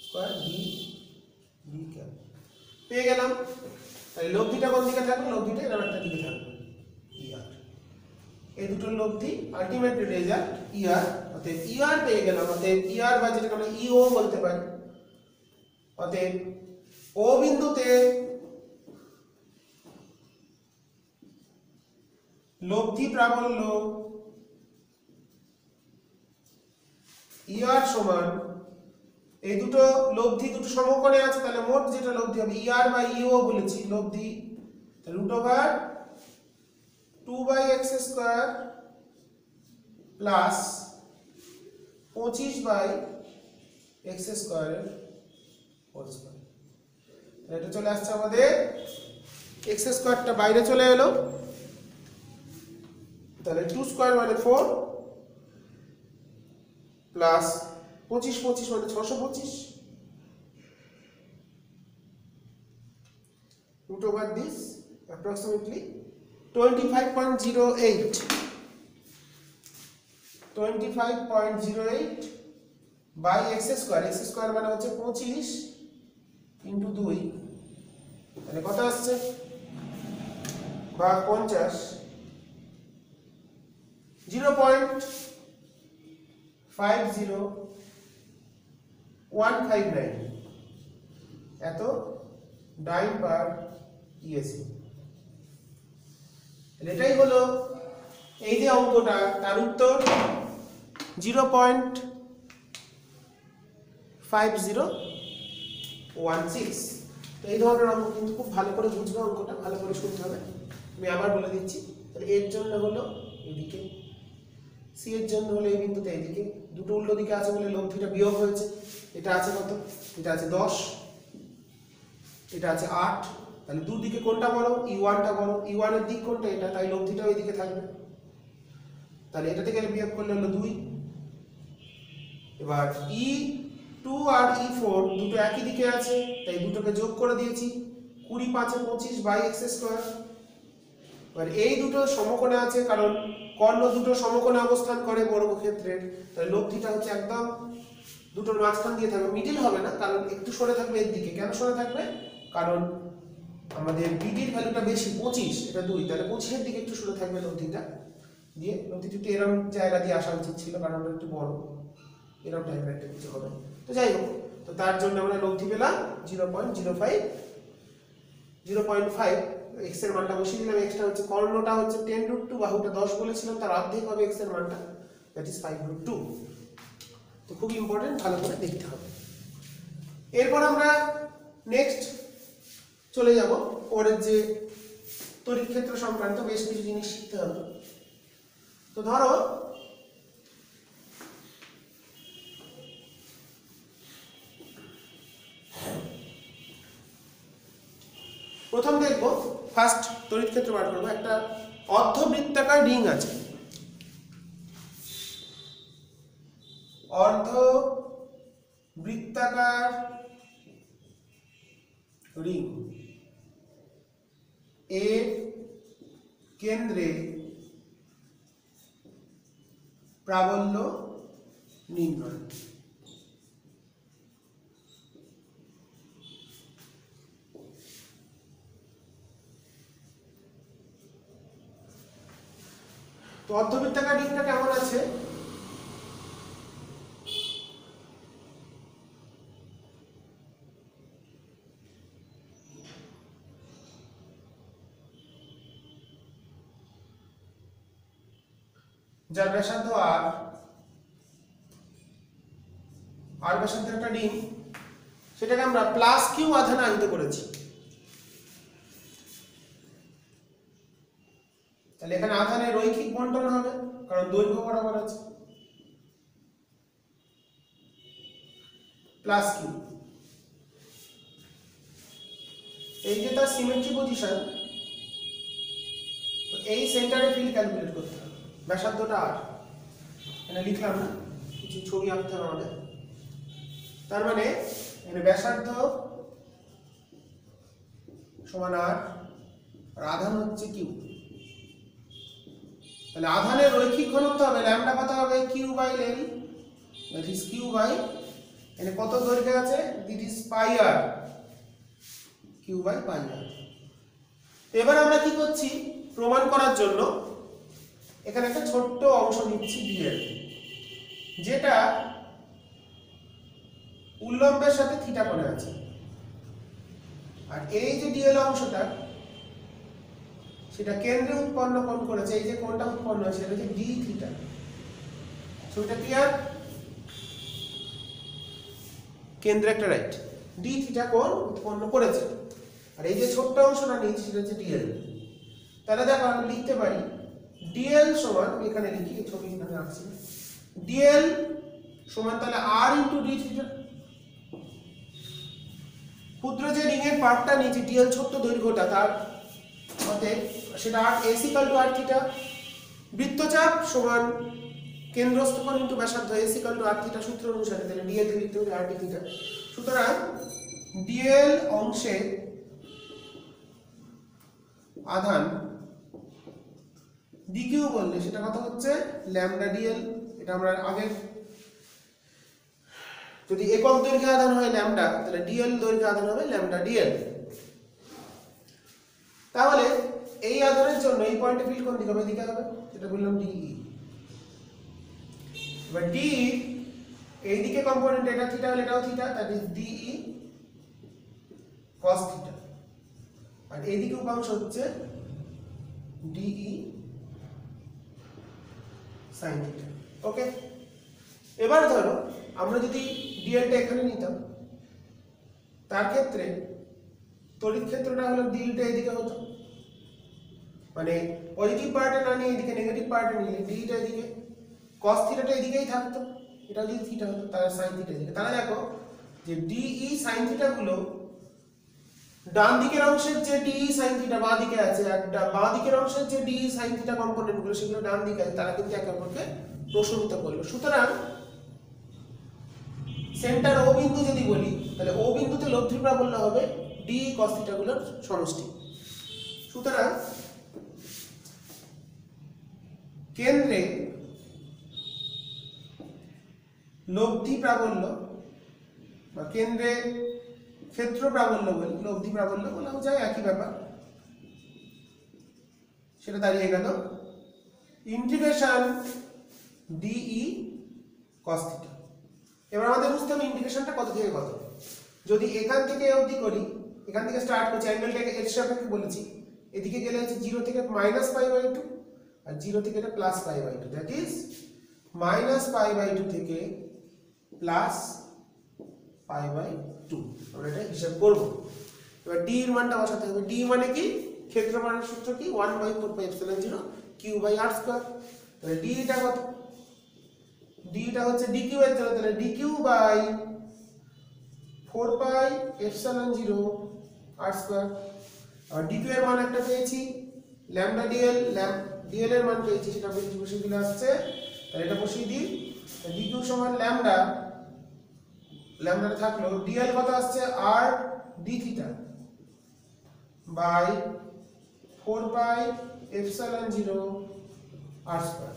স্কয়ার D D ক্যাপ পেয়ে গেলাম। তাহলে লব্ধিটা কোন দিকে থাকবে, লব্ধিটা এরকম একটা দিকে থাকবে ER। এই দুটোর লব্ধি আলটিমেট রেজাল্ট ER, অতএব ER পেয়ে গেলাম। অতএব ER বা যেটাকে আমরা EO বলতে পারি। অতএব O বিন্দুতে লব্ধি প্রাবল্য ER সমান, এই দুটো লব্ধি দুটো সমকোণে আছে, তাহলে মোট যেটা লব্ধি হবে ER বা EO বলেছি লব্ধি, তাহলে √2/x² plus 25/x² whole square. এটা চলে আসছে আমাদের x² টা বাইরে চলে এলো, তাহলে 2² মানে 4 প্লাস 25 মানে 625 root over this approximately 25.08 by x² মানে হচ্ছে 25 into 2, তাহলে কত আসছে বা 50 0.50159 এত ডাইন পার ইএসি। এটাই হলো এই যে অঙ্কটা, তার উত্তর 0.5016। তো এই ধরনের অঙ্ক কিন্তু খুব ভালো করে বুঝবে, অঙ্কটা ভালো করে শুনতে হবে। আমি আবার বলে দিচ্ছি, তাহলে এর জন্য হলো এদিকে, সি এর জন্য হলো এই বিন্দুতে এদিকে, দুটো উল্টো দিকে আছে বলে লব্ধিটা বিয়োগ হয়েছে। এটা আছে কত, এটা আছে 10, এটা আছে 8, তাহলে দুদিকে কোনটা বড়, E1 টা বড়, E1 এর দিক কোনটা এটা, তাই লব্ধিটাও এদিকে থাকবে। তাহলে এটা থেকে বিয়োগ করলে হলো 2। এবার E2 আর E4 দুটো একই দিকে আছে, তাই দুটোকে যোগ করে দিয়েছি, 20 5 25/x²। এবার এই দুটো সমকোণে আছে, কারণ কর্ণ দুটো সমকোণে অবস্থান করে বর্গক্ষেত্রের, তাহলে লব্ধিটা হচ্ছে একদম দুটোর মাঝখান দিয়ে থাকবে, মিডল হবে না, কারণ একটু সরে থাকবে এর দিকে। কেন সরে থাকবে, কারণ আমাদের বিডির ভ্যালুটা বেশি 25, এটা 2, তাহলে 25 এর দিকে একটু সরে থাকবে লব্ধিটা দিয়ে। লব্ধিটা একটু এরকম জায়গা দিয়ে আসা উচিত ছিল, কারণ আমরা একটু বড়, এরকম টাইপের একটা কিছু হবে। তো যাই হোক, তো তার জন্য আমরা লব্ধি পেলাম 0.05 x এর মানটা বসিয়ে দিলাম। x টা হচ্ছে কর্ণটা হচ্ছে 10√2, বাহুটা 10 বলেছিলাম, তার অর্ধেক হবে x এর মানটা, দ্যাট ইজ 5√2। তো খুব ইম্পর্টেন্ট, ভালো করে দেখতে হবে। এরপর আমরা নেক্সট চলে যাব পরের যে তড়িৎ ক্ষেত্র সংক্রান্ত বেশ কিছু জিনিস শিখতে হবে। তো ধরো প্রথম দেখব ফার্স্ট তড়িৎ ক্ষেত্র বার করব। একটা অর্ধবৃত্তাকার রিং আছে, অর্ধবৃত্তাকার রিং এর কেন্দ্রে প্রাবল্য নির্ণয়। তো অর্ধবৃত্তাকার রিংটা কেমন আছে? যার ব্যাসার্ধ আর ব্যাসার্ধের একটা রিং, সেটাকে আমরা প্লাস কিউ আধানে আহিত করেছি। তাহলে এখানে আধানের রৈখিক বণ্টন হবে, কারণ দৈর্ঘ্য বরাবর আছে, প্লাস কিউ। এই যে তার সিমেট্রি পজিশন, এই সেন্টারে ফিল্ড ক্যালকুলেট করতে হবে। ব্যাসার্ধটা আর এখানে লিখলাম না, কিছু ছবি আঁকতে হবে আমাদের। তার মানে এখানে ব্যাসার্ধ সমান আর আধান হচ্ছে কিউ। তাহলে আধানের রৈখিক ঘনত্ব হবে ল্যামডা কত হবে? Q by L, that is Q by, এখানে কত দৈর্ঘ্য আছে? That is pi R, Q by pi R. এবার আমরা কি করছি প্রমাণ করার জন্য, এখানে একটা ছোট্ট অংশ নিচ্ছি ডিএল, যেটা উল্লম্বের সাথে থিটা কোণে আছে। আর এই যে ডিএল অংশটা, সেটা কেন্দ্রে উৎপন্ন কোণ করেছে। এই যে কোণটা উৎপন্ন হয়েছে সেটা হচ্ছে ডি থিটা। ছবিটা ক্লিয়ার? কেন্দ্রে একটা রাইট ডি থিটা কোণ উৎপন্ন করেছে। আর এই যে ছোট্ট অংশটা নিয়েছি সেটা হচ্ছে ডিএল। তাহলে দেখো আমি লিখতে পারি ডিএল সমান, এখানে লিখি, ছবি এখানে আসছে, ডিএল সমান তাহলে আর ইন্টু ডি থিটা। ক্ষুদ্র যে রিং এর পার্টটা নিয়েছি ডিএল, ছোট্ট দৈর্ঘ্যটা, তার মতে সেটা আর S equal to R theta. বৃত্তচাপ সমান কেন্দ্রস্থ কোণ ইন্টু ব্যাসার্ধ, S equal to R theta সূত্র অনুসারে, তাহলে ডিএল কে লিখতে হবে আর ডি থিটা। সুতরাং ডিএল অংশে আধান ডিকিউ বললে সেটা কত হচ্ছে? Lambda DL. এটা আমরা আগে, যদি একক দৈর্ঘ্য আধান হয় ল্যামডা, তাহলে ডিএল দৈর্ঘ্য আধান হবে ল্যামডা ডিএল। তাহলে এই আধানের জন্য এই পয়েন্টে ফিল্ড কোন দিকে হবে? এদিকে হবে, সেটা বললাম ডিই। এবার ডি এইদিকে কম্পোনেন্ট, এটা থিটা হলে এটাও theta, that is DE cos theta. আর এইদিকে উপাংশ হচ্ছে ডিই sin থিটা। ওকে, এবার ধরো আমরা যদি ডিএলটা এখানে নিতাম, তার ক্ষেত্রে তড়িৎ ক্ষেত্রটা হলো ডিটা এদিকে হতো, মানে পজিটিভ পার্টে না নিয়ে এদিকে নেগেটিভ পার্টে নিলে ডিটা এদিকে, cos থিটাটা এদিকেই থাকতো, এটা যদি থিটা হতো তাহলে sin থিটা এদিকে। তাহলে দেখো যে ডিই sin থিটা গুলো ডান দিকের অংশের যে ডিই sin থিটা বাঁ দিকে আছে, আর বাঁ দিকের অংশের যে ডিই sin থিটা কম্পোনেন্ট গুলো সেগুলো ডান দিকে আছে, তারা কিন্তু একে অপরকে প্রশমিত করলো। সুতরাং সেন্টার ও বিন্দু যদি বলি, তাহলে ও বিন্দুতে লব্ধি প্রাবল্য হবে ডি cos থিটা গুলোর সমষ্টি। সুতরাং কেন্দ্রে লব্ধি প্রাবল্য বা কেন্দ্রে ক্ষেত্র প্রাবল্য বলি, লব্ধি প্রাবল্য বলাও যায়, একই ব্যাপার। সেটা দাঁড়িয়ে গেল ইন্টিগ্রেশন ডিই cos থিটা। এবার আমাদের বুঝতে হবে ইন্টিগ্রেশনটা কত থেকে কত। যদি এখান থেকে অবধি করি, এখান থেকে স্টার্ট করছি, অ্যাঙ্গেলটাকে এর সাপেক্ষে বলেছি, এদিকে গেলে হচ্ছে 0 থেকে -π/2 আর 0 থেকে এটা +π/2, দ্যাট ইজ -π/2 থেকে +π/2। আমরা এটা হিসাব করব। এবার ডি এর মানটা বসাতে হবে। ডি মানে কি? ক্ষেত্রফলের সূত্র কি? 1/4πε0 q/r²। তাহলে ডি টা কত? ডিটা হচ্ছে dq এর জন্য, তাহলে dq/4πε0 r²। আর d2 এর মান একটা পেয়েছি ল্যামডা dl dl এর মান পেয়েছি, সেটা বসিয়ে দিলে আসছে। তাহলে এটা বসিয়ে দিই, d2 সমান ল্যামডা থাকলো dl কত আসছে r d theta by 4 pi epsilon 0 r square.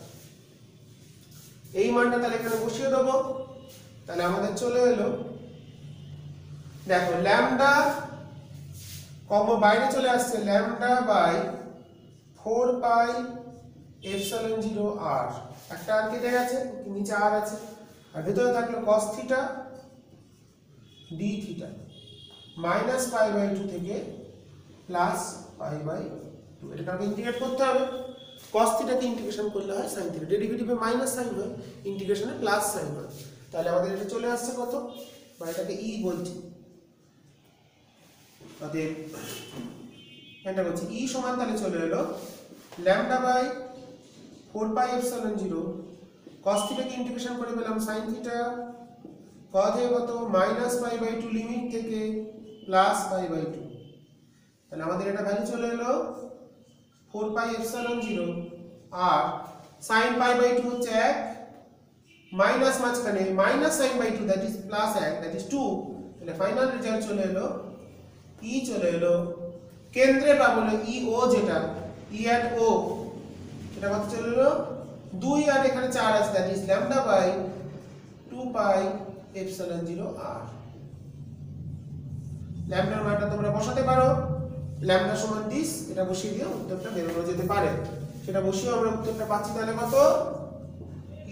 এই মানটা তাহলে এখানে বসিয়ে দেবো। তাহলে আমাদের চলে এলো, দেখো ল্যামডা কম বাইরে চলে আসছে lambda by 4 pi epsilon 0 r, একটা আর কেটে গেছে, নিচে r আছে, আর ভিতরে থাকলো cos theta d theta minus pi by 2 থেকে প্লাস পাই বাই 2। এটাকে আমাকে ইন্টিগ্রেট করতে হবে। cos থিটাকে ইন্টিগ্রেশন করলে হয় sin থিটা, ডেরিভেটিভে মাইনাস সাইন হয়, ইন্টিগ্রেশনে প্লাস সাইন হয়। তাহলে আমাদের এটা চলে আসছে কত, বা এটাকে ই বলছি, তাদের এটা বলছি ই সমান, তাহলে চলে এলো lambda by 4 pi epsilon 0 cos থিটাকে ইন্টিগ্রেশন করে পেলাম sin থিটা cos এ কত মাইনাস পাই বাই 2 লিমিট থেকে প্লাস পাই বাই 2। তাহলে আমাদের এটা ভ্যালু চলে এলো 4 pi epsilon 0 R sin pi by 2 হচ্ছে 1 মাইনাস মাঝখানে minus sin by 2 that is plus 1 that is 2। তাহলে ফাইনাল রেজাল্ট চলে এলো ই চলে এলো কেন্দ্রে পাবো ই ও, যেটা ই এট ও, এটা কত চলে এলো 2 আর এখানে 4 আছে, that is lambda by 2 pi epsilon 0 r। ল্যামডার মানটা তোমরা বসাতে পারো, ল্যামডা সমান দিস, এটা বসিয়ে দিও, উত্তরটা বেরোনো যেতে পারে। সেটা বসিয়ে আমরা উত্তরটা পাচ্ছি, তাহলে কত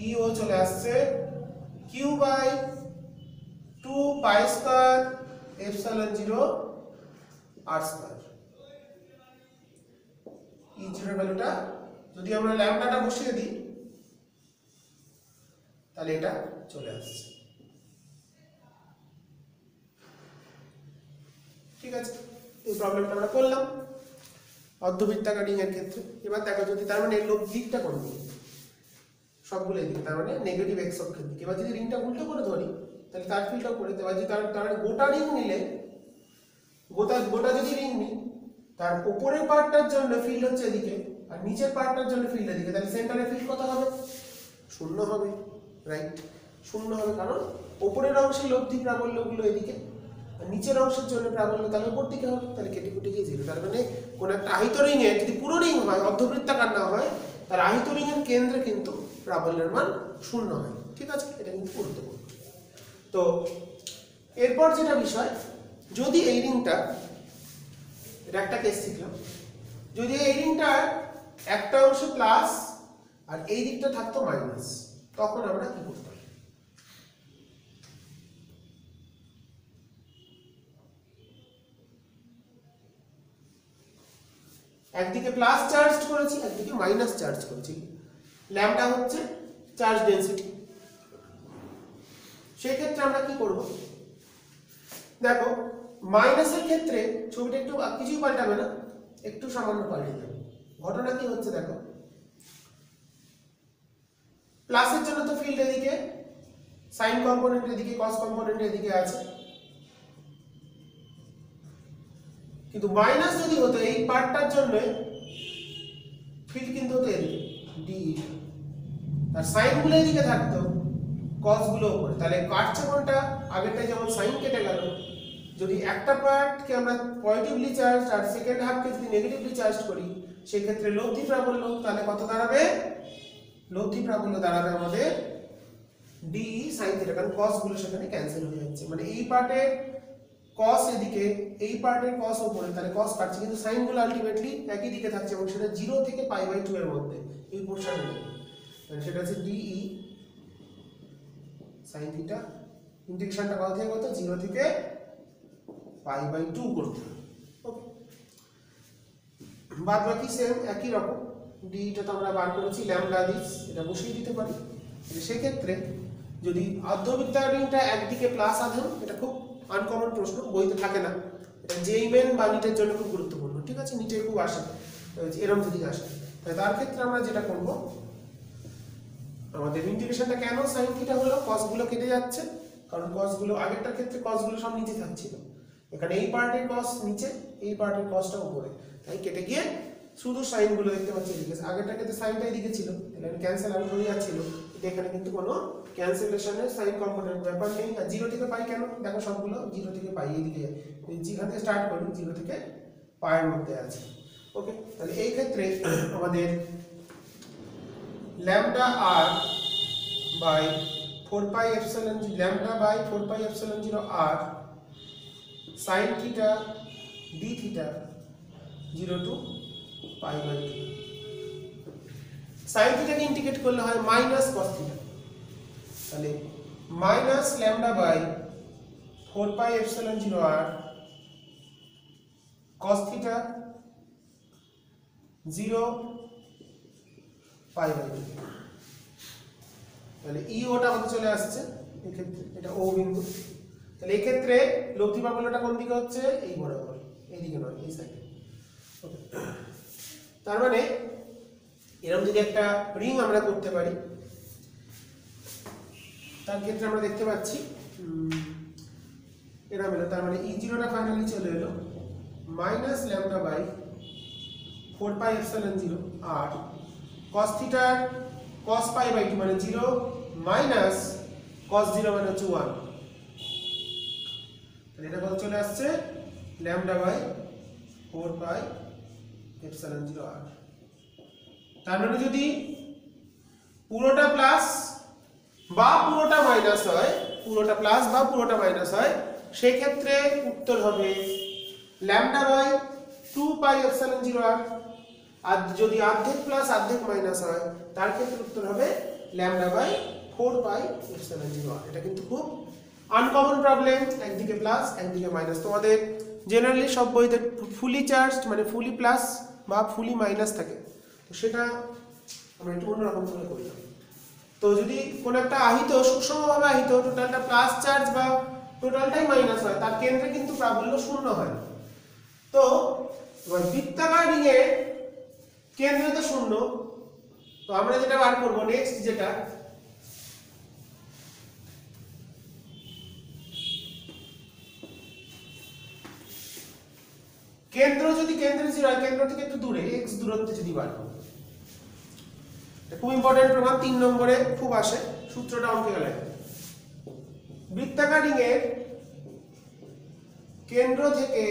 ই ও চলে আসছে q by 2 pi square epsilon 0 r square. E জিরোর ভ্যালুটা যদি আমরা ল্যামডাটা বসিয়ে দিই তাহলে এটা চলে আসছে। ঠিক আছে, এই প্রবলেমটা আমরা করলাম অর্ধবৃত্তাকার রিং এর ক্ষেত্রে। এবার দেখো যদি তার মানে লোভ দিকটা কোন দিকে, সবগুলো এদিকে, তার মানে নেগেটিভ এক্স অক্ষের দিকে। এবার যদি রিংটা উল্টো করে ধরি তাহলে তার ফিল্ডটা করে, এবার যদি তার মানে গোটা রিং নিলে, গোটা যদি রিং নিই, তার উপরের পার্টটার জন্য ফিল্ড হচ্ছে এদিকে আর নিচের পার্টটার জন্য ফিল্ড এদিকে, তাহলে সেন্টারে ফিল্ড কত হবে, 0 হবে, রাইট? 0 হবে, কারণ উপরের অংশে লব্ধি প্রাবল্যগুলো এদিকে আর নিচের অংশের জন্য প্রাবল্য তাহলে উপর দিকে হবে, তাহলে কেটে কুটে গিয়ে 0। তার মানে কোন একটা আহিত রিং এর যদি পুরো রিং হয়, অর্ধবৃত্তাকার না হয়, তার আহিত রিং এর কেন্দ্রে কিন্তু প্রাবল্যের মান 0 হয়। ঠিক আছে, এটা কিন্তু গুরুত্বপূর্ণ। তো এরপর যেটা বিষয়, যদি এই রিংটা, এটা একটা কেস শিখলাম, যদি এই রিংটার একটা অংশ প্লাস আর এই দিকটা থাকতো মাইনাস, তখন আমরা কি করতাম? একদিকে প্লাস চার্জ করেছি, একদিকে মাইনাস চার্জ করেছি। ল্যামডা হচ্ছে চার্জ ডেনসিটি। সেই ক্ষেত্রে আমরা কি করব? দেখো মাইনাসের ক্ষেত্রে ছবিটা একটু কিছুই পাল্টাবে না, একটু সামান্য পাল্টে যাবে। ঘটনা কি হচ্ছে দেখো, প্লাসের জন্য তো ফিল্ড এদিকে, সাইন কম্পোনেন্ট এদিকে, কস কম্পোনেন্ট এদিকে আছে, কিন্তু মাইনাস যদি হতো এই পার্টটার জন্য ফিল্ড কিন্তু হতো এদিকে ডি, আর সাইন গুলো এদিকে থাকতো, কস গুলো উপরে। তাহলে কাটছে কোনটা? আগেরটা যেমন সাইন কেটে গেল, যদি একটা পার্টকে আমরা পজিটিভলি চার্জ আর সেকেন্ড হাফকে যদি নেগেটিভলি চার্জ করি, সেই ক্ষেত্রে লব্ধি প্রাবল্য তাহলে কত দাঁড়াবে? লব্ধি প্রাবল্য দাঁড়াবে আমাদের ডি সাইন থিটা, কারণ কস গুলো সেখানে ক্যান্সেল হয়ে যাচ্ছে। মানে এই পার্টের cos এদিকে, এই পার্টের cos উপরে, তাহলে cos কাটছে, কিন্তু সাইন গুলো আলটিমেটলি একই দিকে থাকছে এবং সেটা 0 থেকে π/2 এর মধ্যে এই পোরশনে, মানে সেটা হচ্ছে ডি sin থিটা। ইন্টিগ্রেশনটা কত থেকে কত? 0 থেকে π/2 করতে হবে। ওকে, বাদ বাকি সেম একই রকম। ডি টা তো আমরা বার করেছি ল্যামডা দিস, এটা বসিয়ে দিতে পারি। সেই ক্ষেত্রে যদি অর্ধবৃত্তাকার রিংটা একদিকে প্লাস আধান, এটা খুব আনকমন প্রশ্ন, বইতে থাকে না, এটা জেই মেন বা নিটের জন্য খুব গুরুত্বপূর্ণ। ঠিক আছে, নিটে খুব আসে এরকম যদি আসে, তাই তার ক্ষেত্রে আমরা যেটা করব, আমাদের ইন্টিগ্রেশনটা কেন সাইন থিটা হলো, কস গুলো কেটে যাচ্ছে, কারণ কস গুলো আগেরটার ক্ষেত্রে কস গুলো সব নিচে থাকছিল, এখানে এই পার্টের কস নিচে, এই পার্টের কসটা উপরে, তাই কেটে গিয়ে শুধু সাইনগুলো দেখতে পাচ্ছি এদিকে। আগেরটাকে তো সাইনটা এদিকে ছিল, তাহলে ক্যান্সেল আউট হয়ে যাচ্ছিল, এখানে কিন্তু কোনো ক্যান্সেলেশনের সাইন কম্পোনেন্ট ব্যাপার নেই। আর 0 থেকে পাই কেন দেখো, সবগুলো 0 থেকে পাই এদিকে, যেখান থেকে স্টার্ট করি 0 থেকে পায়ের মধ্যে আছে। ওকে, তাহলে এই ক্ষেত্রে আমাদের lambda R by 4 pi epsilon, lambda by 4 pi epsilon 0 R sin theta d theta 0 to pi by 2। sin থিটাকে ইন্টিগ্রেট করলে হয় মাইনাস cos থিটা, তাহলে minus lambda by 4 pi epsilon 0 R cos theta 0 pi by 2। তাহলে ই ওটা আমাদের চলে আসছে এক্ষেত্রে, এটা ও বিন্দু। তাহলে এই ক্ষেত্রে লব্ধি প্রাবল্যটা কোন দিকে হচ্ছে, এই বরাবর, এইদিকে নয়, এই সাইডে। ওকে, তার মানে এরকম যদি একটা রিং আমরা করতে পারি, তার ক্ষেত্রে আমরা দেখতে পাচ্ছি এরকম হলো। তার মানে ই জিরোটা ফাইনালি চলে এলো minus lambda by 4 pi epsilon 0 R cos থিটার cos পাই বাই 2 মানে 0 মাইনাস cos 0 মানে হচ্ছে 1। তাহলে এটা কত চলে আসছে, ল্যামডা বাই 4 পাই এপসিলন 0 আর। তার মানে যদি পুরোটা প্লাস বা পুরোটা মাইনাস হয়, পুরোটা প্লাস বা পুরোটা মাইনাস হয়, সেই ক্ষেত্রে উত্তর হবে ল্যামডা বাই 2 পাই এপসিলন 0 আর। আর যদি অর্ধেক প্লাস অর্ধেক মাইনাস হয়, তার ক্ষেত্রে উত্তর হবে ল্যামডা বাই 4 পাই এপসিলন 0 আর। এটা কিন্তু খুব আনকমন প্রবলেম, একদিকে প্লাস একদিকে মাইনাস। তোমাদের জেনারেলি সব বইতে ফুলি চার্জড মানে ফুলি প্লাস বা ফুলি মাইনাস থাকে, তো সেটা আমরা একটু অন্যরকম করে করলাম। তো যদি কোনো একটা আহিত সুষমভাবে আহিত টোটালটা প্লাস চার্জ বা টোটালটাই মাইনাস হয়, তার কেন্দ্রে কিন্তু প্রাবল্য শূন্য হয়। তো বৃত্তাকার রিংয়ে কেন্দ্রে তো শূন্য, তো আমরা যেটা বার করব নেক্সট, যেটা কেন্দ্র যদি কেন্দ্রে 0 হয়, কেন্দ্র থেকে একটু দূরে x দূরত্বে যদি বার করব, খুব ইম্পর্টেন্ট প্রমাণ 3 নম্বরে খুব আসে, সূত্রটা অঙ্কে গেলে বৃত্তাকার রিংয়ের কেন্দ্র থেকে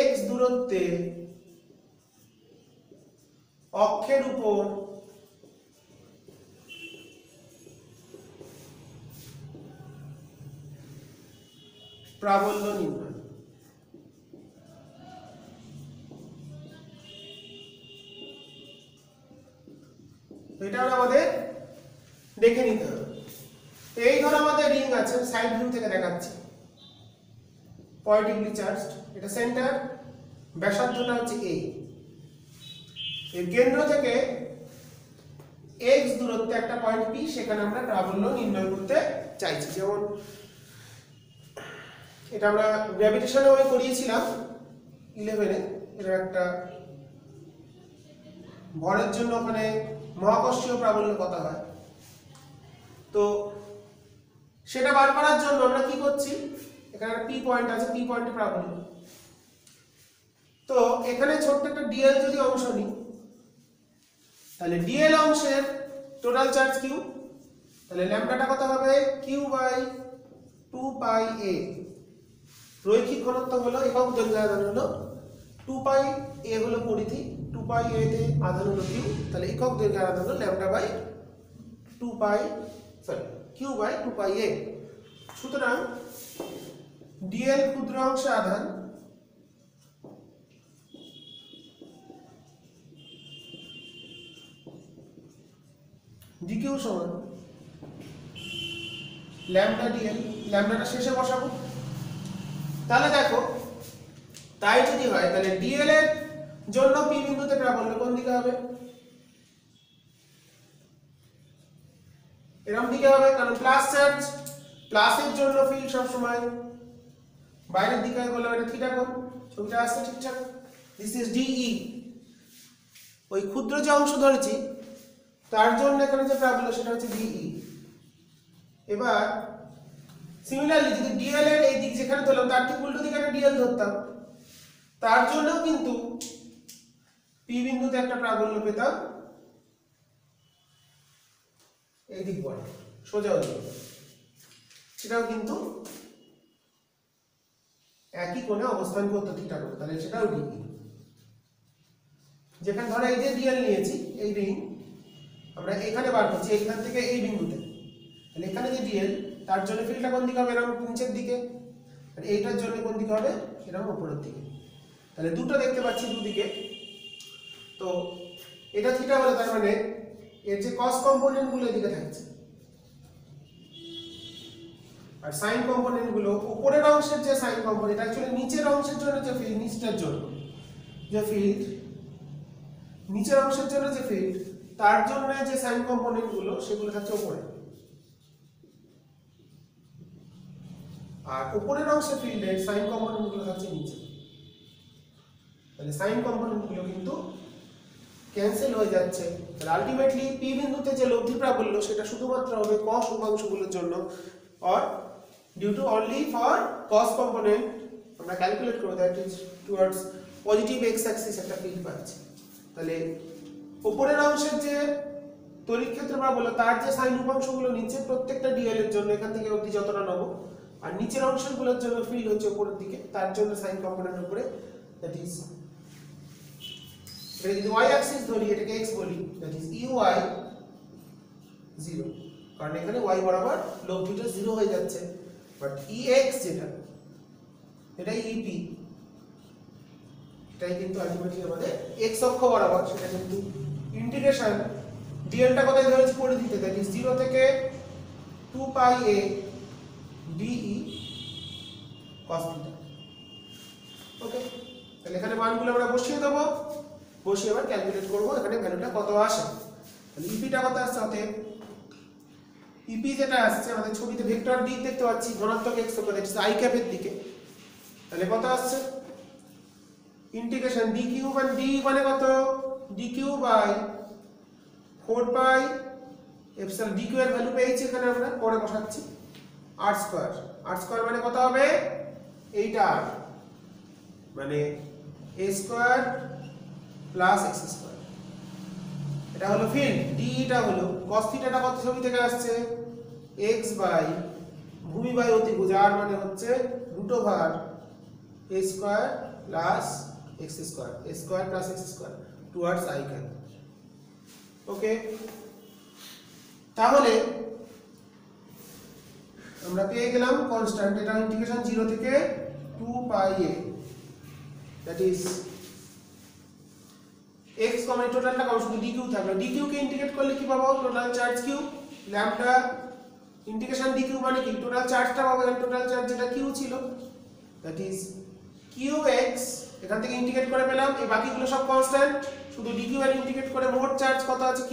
x দূরত্বে অক্ষের উপর প্রাবল্য নির্ণয়। এটা আমাদের দেখে নিতে হবে। এই ধর আমাদের রিং আছে, সাইড ভিউ থেকে দেখাচ্ছি, পজিটিভলি চার্জড, এটা সেন্টার, ব্যাসার্ধটা হচ্ছে a। এর কেন্দ্র থেকে x দূরত্বে একটা পয়েন্ট p, সেখানে আমরা প্রাবল্য নির্ণয় করতে চাইছি। যেমন এটা আমরা গ্র্যাভিটেশনে ওই করিয়েছিলাম 11-এ, এটা একটা ভরের জন্য ওখানে মহাকর্ষীয় প্রাবল্য কত হয়, তো সেটা বার করার জন্য আমরা কি করছি, এখানে একটা পি পয়েন্ট আছে, পি পয়েন্টে প্রাবল্য। তো এখানে ছোট্ট একটা ডিএল যদি অংশ নিই, তাহলে ডিএল অংশের টোটাল চার্জ কিউ, তাহলে ল্যামডাটা কত হবে, কিউ বাই 2 পাই এ। রৈখিক ঘনত্ব হলো, একক দৈর্ঘ্য আধান হলো 2 পাই এ হলো পরিধি, 2 পাই এ তে আধান হলো কিউ, তাহলে একক দৈর্ঘ্য আধান হলো lambda by 2 pi, sorry q by 2 pi a. সুতরাং ডিএল ক্ষুদ্র অংশে আধান ডিকিউ সমান ল্যামডা ডিএল, ল্যামডাটা শেষে বসাবো। তাহলে দেখো, তাই যদি হয় তাহলে ডিএল এর জন্য পি বিন্দুতে প্রাবল্য কোন দিকে হবে, এরকম দিকে হবে, কারণ প্লাস চার্জ, প্লাসের জন্য ফিল্ড সব সময় বাইরের দিকে বলে, এটা থিটা কোণ, ছবিটা আসছে ঠিকঠাক। দিস ইজ ডিই, ওই ক্ষুদ্র যে অংশ ধরেছি তার জন্য এখানে যে প্রাবল্য সেটা হচ্ছে ডিই। এবার সিমিলারলি যদি ডিএল এর এই দিক যেখানে ধরলাম তার ঠিক উল্টো দিকে একটা ডিএল ধরতাম, তার জন্য কিন্তু পি বিন্দুতে একটা প্রাবল্য পেতাম এই দিক বড় সোজা ওদিকে, সেটাও কিন্তু একই কোণে অবস্থান করতে থিটা করে, তাহলে সেটাও ডিই। যেখানে ধরো এই যে ডিএল নিয়েছি এই রিং আমরা এখানে বার করছি এইখান থেকে এই বিন্দুতে, তাহলে এখানে যে ডিএল তার জন্য ফিল্ডটা কোন দিকে হবে, এরকম নিচের দিকে, আর এইটার জন্য কোন দিকে হবে, এরকম উপরের দিকে। তাহলে দুটো দেখতে পাচ্ছি দুদিকে। তো এটা থিটা হলে তার মানে এর যে কস কম্পোনেন্ট গুলো এদিকে থাকছে, আর সাইন কম্পোনেন্ট গুলো উপরের অংশের যে সাইন কম্পোনেন্ট অ্যাকচুয়ালি নিচের অংশের জন্য যে ফিল্ড, নিচটার জন্য যে ফিল্ড, নিচের অংশের জন্য যে ফিল্ড তার জন্য যে সাইন কম্পোনেন্ট গুলো সেগুলো থাকছে উপরে, আর উপরের অংশের ফিল্ডের সাইন কম্পোনেন্ট গুলো থাকছে নিচে। তাহলে সাইন কম্পোনেন্ট গুলো কিন্তু ক্যান্সেল হয়ে যাচ্ছে। তাহলে আলটিমেটলি পি বিন্দুতে যে লব্ধি প্রাবল্য সেটা শুধুমাত্র হবে cos উপাংশগুলোর জন্য, or due to only for cos component আমরা ক্যালকুলেট করব, that is towards positive x Axis একটা ফিল্ড পাচ্ছি। তাহলে উপরের অংশের যে তড়িৎ ক্ষেত্র প্রাবল্য তার যে সাইন উপাংশগুলো নিচে প্রত্যেকটা ডিএল এর জন্য এখান থেকে অবধি যতটা নেব, আর নিচের অংশগুলোর জন্য ফিল্ড হচ্ছে উপরের দিকে, তার জন্য সাইন কম্পোনেন্ট উপরে, দ্যাট ইজ এটা যদি y অ্যাক্সিস ধরি এটাকে x বলি, দ্যাট ইজ ey 0, কারণ এখানে y বরাবর লব্ধিটা 0 হয়ে যাচ্ছে। বাট ex যেটা এটা ep, এটাই কিন্তু আলটিমেটলি আমাদের x অক্ষ বরাবর, সেটা কিন্তু ইন্টিগ্রেশন dl টা কোথায় ধরেছি পরিধিতে, দ্যাট ইজ 0 থেকে 2 পাই a de cos θ। ওকে, তাহলে এখানে মানগুলো আমরা বসিয়ে দেব, বসিয়ে এবার ক্যালকুলেট করব এখানে ভ্যালুটা কত আসে। তাহলে ইপিটা কত আসছে, অতএব ইপি যেটা আসছে আমাদের ছবিতে ভেক্টর দিক দেখতে পাচ্ছি ধনাত্মক x অক্ষ, দ্যাট ইজ i ক্যাপের দিকে। তাহলে কত আসছে, ইন্টিগ্রেশন dq মানে d মানে কত, dq by 4 pi epsilon, dq এর ভ্যালু পেয়েছি এখানে আমরা পরে বসাচ্ছি r স্কয়ার। r স্কয়ার মানে কত হবে, এইটা মানে a square plus x square, এটা হলো ফিল্ড। ডি টা হলো cos থিটাটা কত ছবি থেকে আসছে, x বাই ভূমি বাই অতিভুজ, আর মানে হচ্ছে root over a square plus x square, a square plus x square towards i cap. Okay, তাহলে আমরা পেয়ে গেলাম কনস্ট্যান্ট, এটা ইন্টিগ্রেশন 0 থেকে 2 পাই a, that is x common টোটালটা কম, শুধু dq থাকবে। dq কে ইন্টিগ্রেট করলে কি পাবো, total charge q, lambda integration dq মানে কি টোটাল চার্জটা পাবো, টোটাল চার্জ যেটা q ছিল, দ্যাট ইজ qx, এখান থেকে ইন্টিগ্রেট করে পেলাম, এই বাকিগুলো সব কনস্ট্যান্ট, শুধু dq এর ইন্টিগ্রেট করে মোট চার্জ কত আছে q,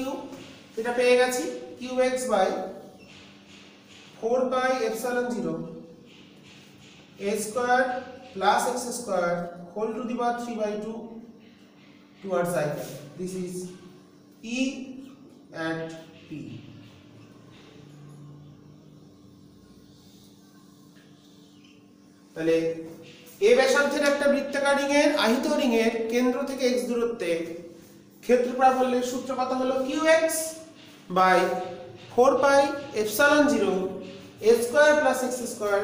এটা পেয়ে গেছি qx by 4 pi epsilon 0 a square plus x square whole to the power 3/2 towards I cap. This is E and P. তাহলে a ব্যাসার্ধের একটা বৃত্তাকার রিং এর আহিত রিং এর কেন্দ্র থেকে x দূরত্বে ক্ষেত্র প্রাবল্যের সূত্র কত হলো, qx by 4 pi epsilon 0 a square plus x square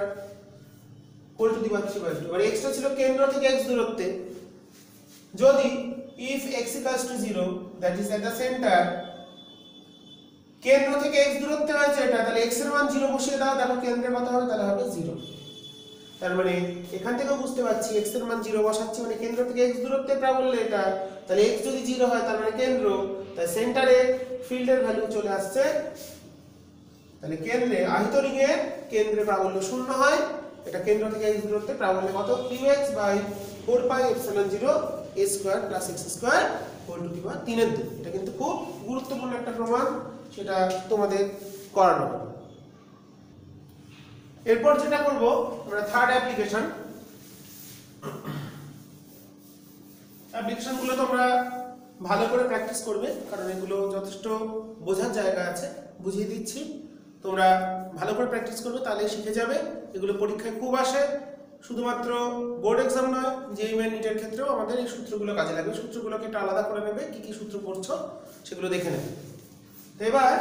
whole to the power 3/2। আর x টা ছিল কেন্দ্র থেকে x দূরত্বে, যদি if x equals to 0, that is at the center, কেন্দ্র থেকে x দূরত্বে হয়েছে এটা, তাহলে x এর মান 0 বসিয়ে দাও, দেখো কেন্দ্রে কত হবে, তাহলে হবে 0। তার মানে এখান থেকেও বুঝতে পারছি x এর মান 0 বসাচ্ছি মানে কেন্দ্র থেকে x দূরত্বে প্রাবল্য এটা, তাহলে x যদি 0 হয় তার মানে কেন্দ্র, তাই সেন্টারে ফিল্ডের ভ্যালু চলে আসছে, তাহলে কেন্দ্রে আহিত রিং এর কেন্দ্রে প্রাবল্য 0 হয়, এটা কেন্দ্র থেকে x দূরত্বে প্রাবল্য কত, qx by 4 pi epsilon 0 a square plus x square whole to the power 3/2। এটা কিন্তু খুব গুরুত্বপূর্ণ একটা প্রমাণ, সেটা তোমাদের করানো হবে। এরপর যেটা করব আমরা থার্ড অ্যাপ্লিকেশন, অ্যাপ্লিকেশনগুলো তোমরা ভালো করে প্র্যাকটিস করবে, কারণ এগুলো যথেষ্ট বোঝার জায়গা আছে, বুঝিয়ে দিচ্ছি, তোমরা ভালো করে প্র্যাকটিস করবে তাহলে শিখে যাবে। এগুলো পরীক্ষায় খুব আসে, শুধুমাত্র বোর্ড এক্সাম নয়, যেই মেন নিটের ক্ষেত্রেও আমাদের এই সূত্রগুলো কাজে লাগবে। সূত্রগুলোকে একটু আলাদা করে নেবে, কি কি সূত্র পড়ছো সেগুলো দেখে নেবে। তো এবার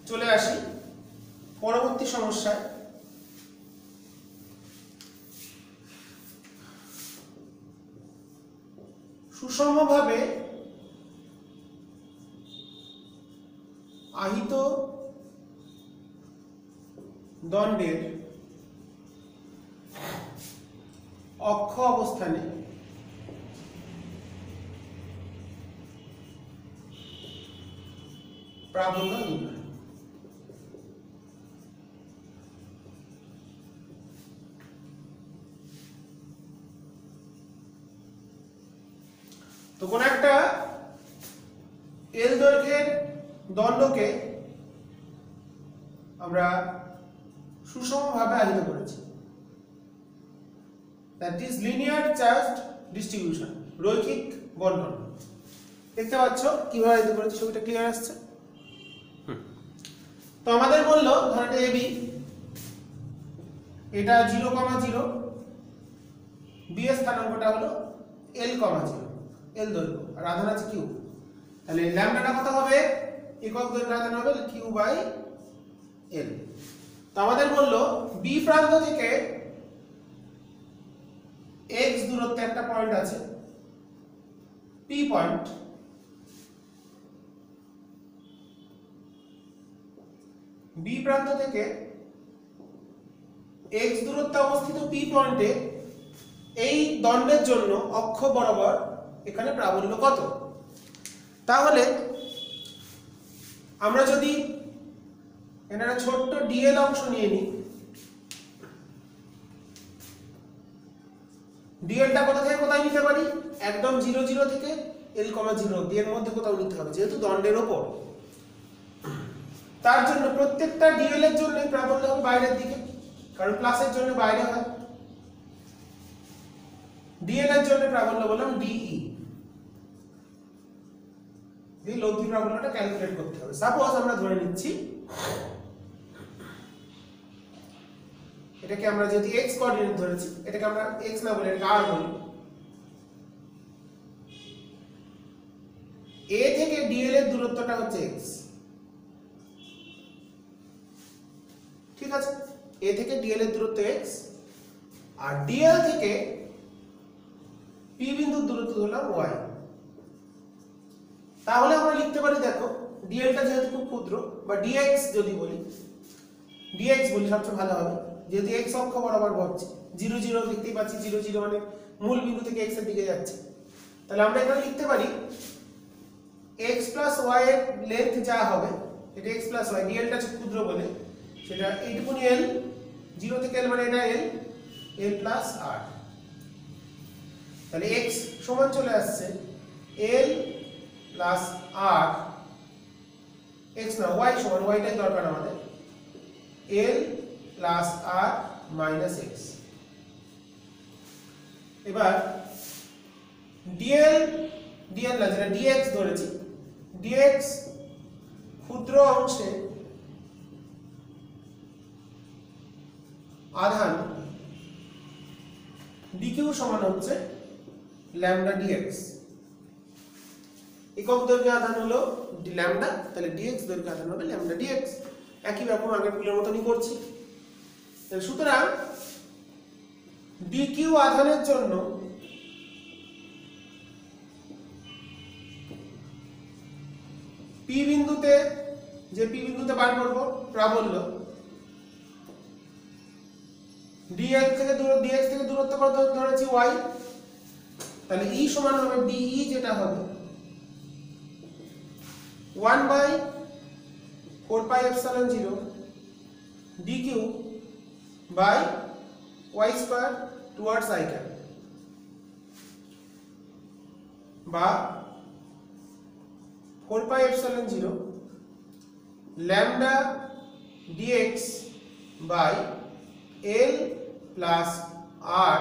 চলে আসি পরবর্তী সমস্যায়। সুষমভাবে আহিত দণ্ডের অক্ষ অবস্থানে প্রাবল্য নির্ণয়। তো কোন একটা এল দৈর্ঘ্যের দণ্ডকে আমরা সুষমভাবে আহিত করেছি, that is linear charged distribution, রৈখিক বণ্টন। দেখতে পাচ্ছ কিভাবে আহিত করেছি, ছবিটা ক্লিয়ার আসছে? তো আমাদের বললো ধরো এবি, এটা 0,0, বি এর স্থানাঙ্কটা হলো L,0, এল দৈর্ঘ্য, আর আধান আছে কিউ। তাহলে ল্যামডাটা কত হবে? একক দৈর্ঘ্য আধান হবে কিউ বাই এল। তো আমাদের বললো বি প্রান্ত থেকে x দূরত্বে একটা পয়েন্ট আছে পি পয়েন্ট, বি প্রান্ত থেকে x দূরত্বে অবস্থিত পি পয়েন্টে এই দণ্ডের জন্য অক্ষ বরাবর এখানে প্রাবল্য কত। তাহলে আমরা যদি এখানে ছোট্ট ডিএল অংশ নিয়ে নিই, ডিএলটা কোথা থেকে কোথায় নিতে পারি? একদম 0,0 থেকে L,0 অবধি, এর মধ্যে কোথাও নিতে হবে যেহেতু দণ্ডের ওপর। তার জন্য প্রত্যেকটা ডিএল এর জন্য প্রাবল্য হবে বাইরের দিকে, কারণ প্লাসের জন্য বাইরে হয়। ডিএল এর জন্য প্রাবল্য বললাম ডিই। এই লব্ধি প্রাবল্যটা ক্যালকুলেট করতে হবে। সাপোজ আমরা ধরে নিচ্ছি এটাকে আমরা যদি x কোঅর্ডিনেট ধরেছি, এটাকে আমরা x না বলে এটাকে r বলি। a থেকে dl এর দূরত্বটা হচ্ছে x, ঠিক আছে? a থেকে dl এর দূরত্ব x, আর dl থেকে p বিন্দুর দূরত্ব হলো y। তাহলে আমরা লিখতে পারি, দেখো dlটা যেহেতু খুব ক্ষুদ্র, বা dx যদি বলি, dx বলি সবচেয়ে ভালো হবে, যেহেতু x অক্ষ বরাবর ঘটছে। 0,0 দেখতেই পাচ্ছি, 0,0 মানে মূল বিন্দু থেকে x এর দিকে যাচ্ছে। তাহলে আমরা এখানে লিখতে পারি x প্লাস y এর লেন্থ যা হবে এটা x প্লাস y, dlটা ক্ষুদ্র বলে সেটা এইটুকুনি l, 0 থেকে l মানে এটা l প্লাস r। তাহলে x সমান চলে আসছে l প্লাস r, x না y সমান, yটাই দরকার আমাদের, l plus r minus x। এবার dl না, যেটা dx ধরেছি, dx ক্ষুদ্র অংশে আধান dq সমান হচ্ছে ল্যামডা dx। একক দৈর্ঘ্যের আধান হলো ল্যামডা, তাহলে dx দৈর্ঘ্যের আধান হবে ল্যামডা dx। একই রকম আগের গুলোর মতনই করছি। সুতরাং dq আধানের জন্য p বিন্দুতে, যে p বিন্দুতে বার করব প্রাবল্য, dx থেকে দূরত্ব কত ধরেছি y, তাহলে e সমান হবে de, যেটা হবে 1/4πε0 dq by y square towards I cap, বা 4πε0 lambda dx by l plus r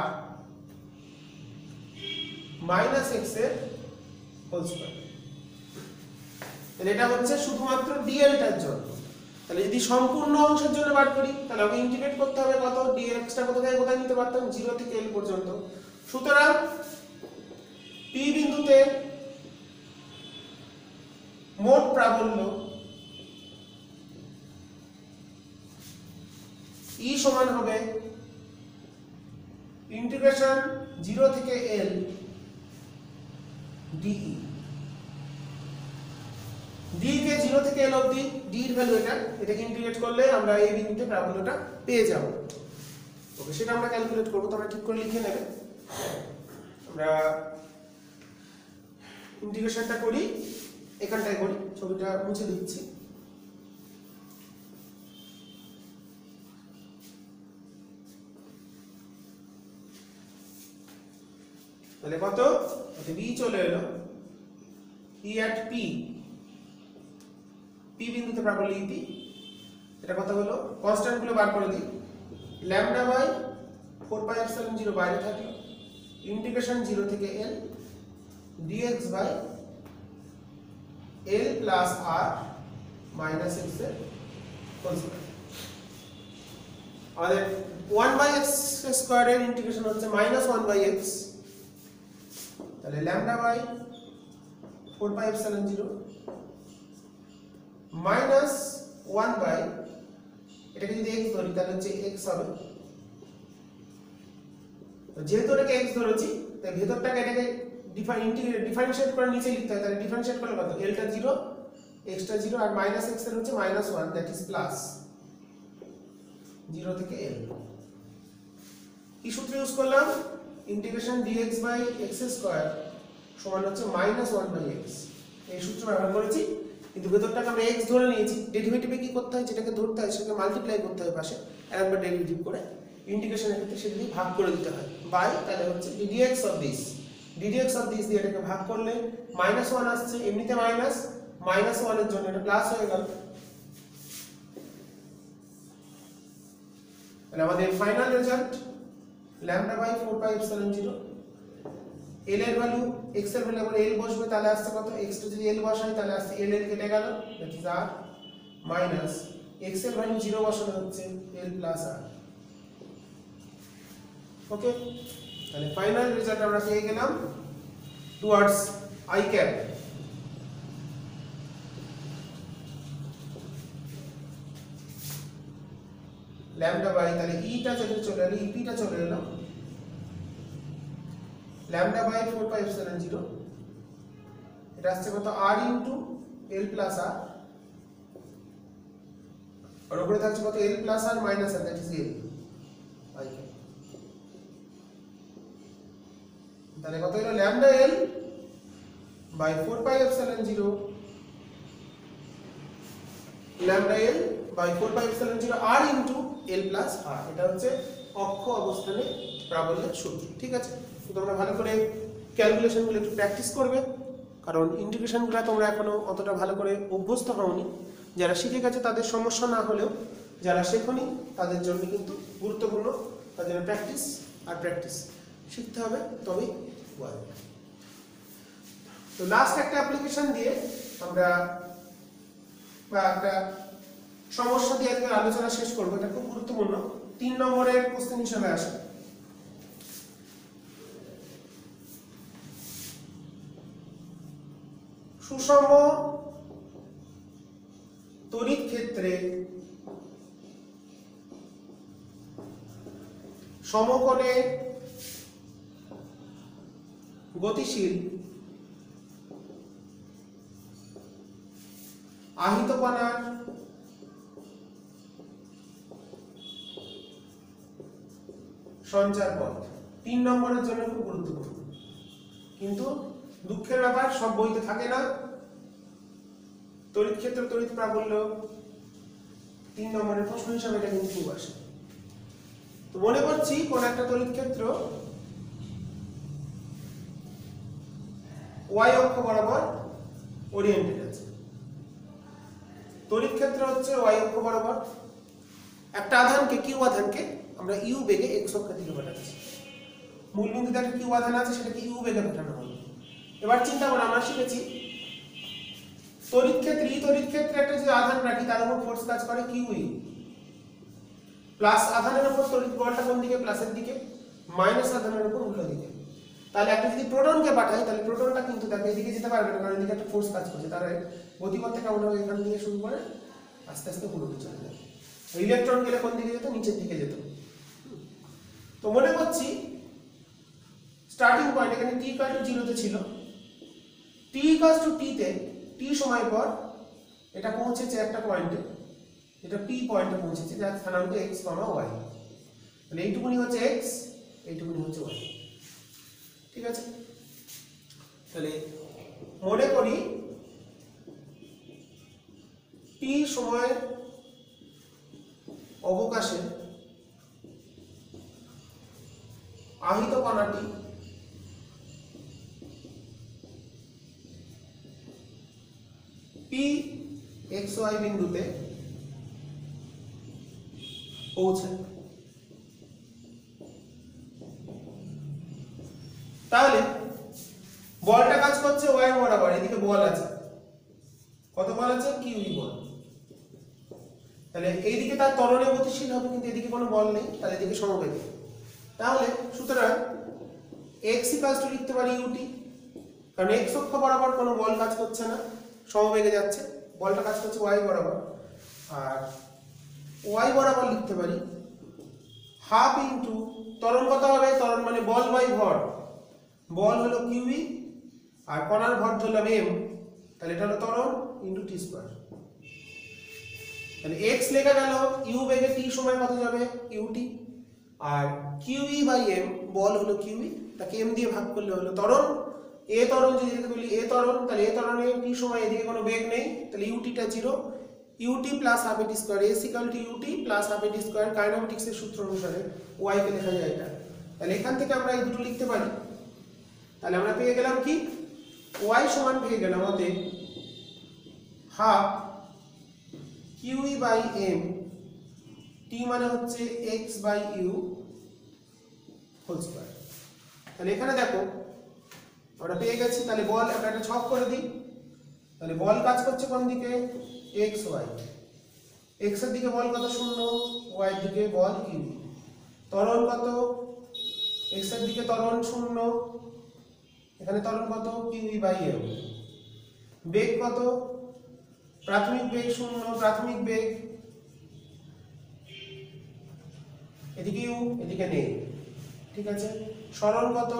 minus x এর হোল স্কয়ার। এটা হচ্ছে শুধুমাত্র dl টার জন্য। তাহলে যদি সম্পূর্ণ অংশের জন্য বার করি তাহলে আমাকে ইন্টিগ্রেট করতে হবে কত, dx টা কোথা থেকে কোথায় নিতে পারতাম, 0 থেকে l পর্যন্ত। সুতরাং p বিন্দুতে মোট প্রাবল্য E সমান হবে ইন্টিগ্রেশন 0 থেকে l dE। d কে 0 থেকে l অবধি d এর ভ্যালু এটাকে ইন্টিগ্রেট করলে আমরা এই বিন্দুতে প্রাবল্যটা পেয়ে যাব। ওকে, সেটা আমরা ক্যালকুলেট করব, তোমরা ঠিক করে লিখে নেবে। আমরা ইন্টিগ্রেশনটা করি, এখানটায় করি, ছবিটা মুছে দিচ্ছি। তাহলে কত, b চলে এলো, e at p বিন্দুতে প্রাবল্য EP, এটা কত হলো, কনস্ট্যান্ট গুলো বার করে দিই, ল্যামডা বাই 4 পাই এপসিলন 0 বাইরে থাকলো, ইন্টিগ্রেশন 0 থেকে l dx by l plus r minus x এর হোল স্কয়ার। আমাদের 1 বাই x স্কয়ার এর ইন্টিগ্রেশন হচ্ছে মাইনাস 1 বাই x, তাহলে lambda by 4 pi epsilon 0 minus 1 by, এটাকে যদি x ধরি তাহলে হচ্ছে x হবে, তো যেহেতু এটাকে x ধরেছি তাই ভেতরটাকে এটাকে ডিফারেন্সিয়েট করে নিচে লিখতে হয়, তাহলে ডিফারেন্সিয়েট করলে কত, l টা 0 x টা 0 আর মাইনাস x এর হচ্ছে মাইনাস 1, দ্যাট ইজ প্লাস 0 থেকে l। কি সূত্র ইউজ করলাম, integration dx by x square সমান হচ্ছে মাইনাস 1 বাই x, এই সূত্র ব্যবহার করেছি। কিন্তু ভেতরটাকে আমরা x ধরে নিয়েছি, ডেরিভেটিভে কি করতে হয়, যেটাকে ধরতে হয় সেটাকে মাল্টিপ্লাই করতে হয় পাশে, আর একবার ডেরিভেটিভ করে ইন্টিগ্রেশনের ক্ষেত্রে সেটা দিয়ে ভাগ করে দিতে হয় বাই, তাহলে হচ্ছে ddx অফ দিস দিয়ে এটাকে ভাগ করলে মাইনাস 1 আসছে, এমনিতে মাইনাস 1 এর জন্য এটা প্লাস হয়ে গেল। তাহলে আমাদের final result lambda by 4 pi epsilon 0, l এর ভ্যালু, x এর ভ্যালু আবার l বসবে, তাহলে আসছে কত, x টা যদি l বসাই তাহলে আসছে l কেটে গেল, that is r minus x এর ভ্যালু 0 বসানো হচ্ছে l প্লাস r। ওকে, তাহলে ফাইনাল রেজাল্ট আমরা পেয়ে গেলাম towards i cap. Lambda by, তাহলে e টা যেটা চলে এলো, ep টা চলে এলো, ল্যামডা বাই 4 পাই এপসিলন 0, এটা আসছে কত, r into l plus r, আর উপরে থাকছে কত, l plus r minus r, that is l i cap. তাহলে কত হলো, lambda l by 4 pi epsilon 0, lambda l by 4 pi epsilon 0 r into l plus r, এটা হচ্ছে অক্ষ অবস্থানে প্রাবল্যের সূত্র। ঠিক আছে, তো তোমরা ভালো করে ক্যালকুলেশনগুলো একটু প্র্যাকটিস করবে, কারণ ইন্টিগ্রেশনগুলো তোমরা এখনো অতটা ভালো করে অভ্যস্ত হওনি। যারা শিখে গেছে তাদের সমস্যা না হলেও যারা শেখনি তাদের জন্য কিন্তু গুরুত্বপূর্ণ, তাদের প্র্যাকটিস আর প্র্যাকটিস শিখতে হবে, তবেই বলবে। তো লাস্ট একটা অ্যাপ্লিকেশন দিয়ে আমরা বা একটা সমস্যা দিয়ে আজকে আলোচনা শেষ করবো, এটা খুব গুরুত্বপূর্ণ, 3 নম্বরের কোশ্চেন হিসেবে আসে। সুষম তড়িৎ ক্ষেত্রে সমকোণে গতিশীল আহিত কণার সঞ্চার পথ 3 নম্বরের জন্য খুব গুরুত্বপূর্ণ, কিন্তু দুঃখের ব্যাপার সব বইতে থাকে না। তড়িৎ ক্ষেত্র, তড়িৎ প্রাবল্য 3 নম্বরের প্রশ্ন হিসাবে এটা কিন্তু খুব আসে। তো মনে করছি কোন একটা তড়িৎ ক্ষেত্র y অক্ষ বরাবর ওরিয়েন্টেড আছে। তড়িৎ ক্ষেত্র হচ্ছে y অক্ষ বরাবর, একটা আধানকে, কিউ আধানকে আমরা ইউ বেগে x অক্ষের দিকে পাঠাচ্ছি। মূল বিন্দুতে একটা কিউ আধান আছে, সেটাকে ইউ বেগে পাঠানো হলো। এবার চিন্তা করো, আমরা শিখেছি তড়িৎ ক্ষেত্রে তড়িৎ ক্ষেত্রে একটা যে আধান রাখি তার উপর ফোর্স কাজ করে কিউই, প্লাস আধানের উপর তড়িৎ বলটা কোন দিকে, প্লাসের দিকে, মাইনাস আধানের উপর উল্টো দিকে। তাহলে একটা যদি প্রোটনকে পাঠাই তাহলে প্রোটনটা কিন্তু দেখো এদিকে যেতে পারবে না, কারণ এদিকে একটা ফোর্স কাজ করছে। তার গতিপথটা কেমন হবে, এখান থেকে শুরু করে আস্তে আস্তে পুরোটা চলে যাবে। ইলেকট্রন গেলে কোন দিকে যেত, নিচের দিকে যেত। তো মনে করছি স্টার্টিং পয়েন্ট এখানে t = 0 তে ছিল, t = t তে t সময় পর এটা পৌঁছেছে একটা পয়েন্টে, এটা p পয়েন্টে পৌঁছেছে, যার স্থানাঙ্ক x, y। তাহলে এইটুকুনি হচ্ছে x, এইটুকুনি হচ্ছে y। ঠিক আছে, তাহলে মনে করি t সময়ের অবকাশে আহিত কণাটি p xy বিন্দুতে পৌঁছায়। তাহলে বলটা কাজ করছে y বরাবর, এদিকে বল আছে, কত বল আছে, কিউ বল। তাহলে এইদিকে তার ত্বরণে গতিশীল হবে, কিন্তু এদিকে কোনো বল নেই, তাহলে এদিকে সমবেগে। তাহলে সুতরাং x = লিখতে পারি ut, কারণ x অক্ষ বরাবর কোনো বল কাজ করছে না, সমবেগে যাচ্ছে, বলটা কাজ করছে y বরাবর। আর y বরাবর লিখতে পারি হাফ ইনটু ত্বরণ কত হবে, ত্বরণ মানে বল বাই ভর, বল হলো কিউই আর কণার ভর ধরলাম m, তাহলে এটা হলো ত্বরণ ইনটু t স্কয়ার। তাহলে x লেখা গেল u বেগে t সময় কত যাবে ut, আর কিউই বাই m, বল হলো কিউই, তাকে m দিয়ে ভাগ করলে হলো ত্বরণ। a ত্বরণ যদি এটাকে বলি a ত্বরণ, তাহলে a ত্বরণে t সময় এদিকে কোনো বেগ নেই, তাহলে ut টা 0, ut plus half at square, s = ut plus half at square, kinematics এর সূত্র অনুসারে y কে লেখা যায় এটা। তাহলে এখান থেকে আমরা এই দুটো লিখতে পারি। তাহলে আমরা পেয়ে গেলাম কি, y সমান পেয়ে গেলাম আমাদের half q E by m, t মানে হচ্ছে x বাই u হোল স্কয়ার। তাহলে এখানে দেখো আমরা পেয়ে গেছি। তাহলে বল আমরা একটা ছক করে দিই, তাহলে বল কাজ করছে কোন দিকে, x y, x এর দিকে বল কত 0, y এর দিকে বল কিউ। ত্বরণ কত, x এর দিকে ত্বরণ 0, এখানে ত্বরণ কত কিউই বাই m। বেগ কত, প্রাথমিক বেগ 0, প্রাথমিক বেগ, এদিকে u এদিকে নেই। ঠিক আছে, সরণ কত,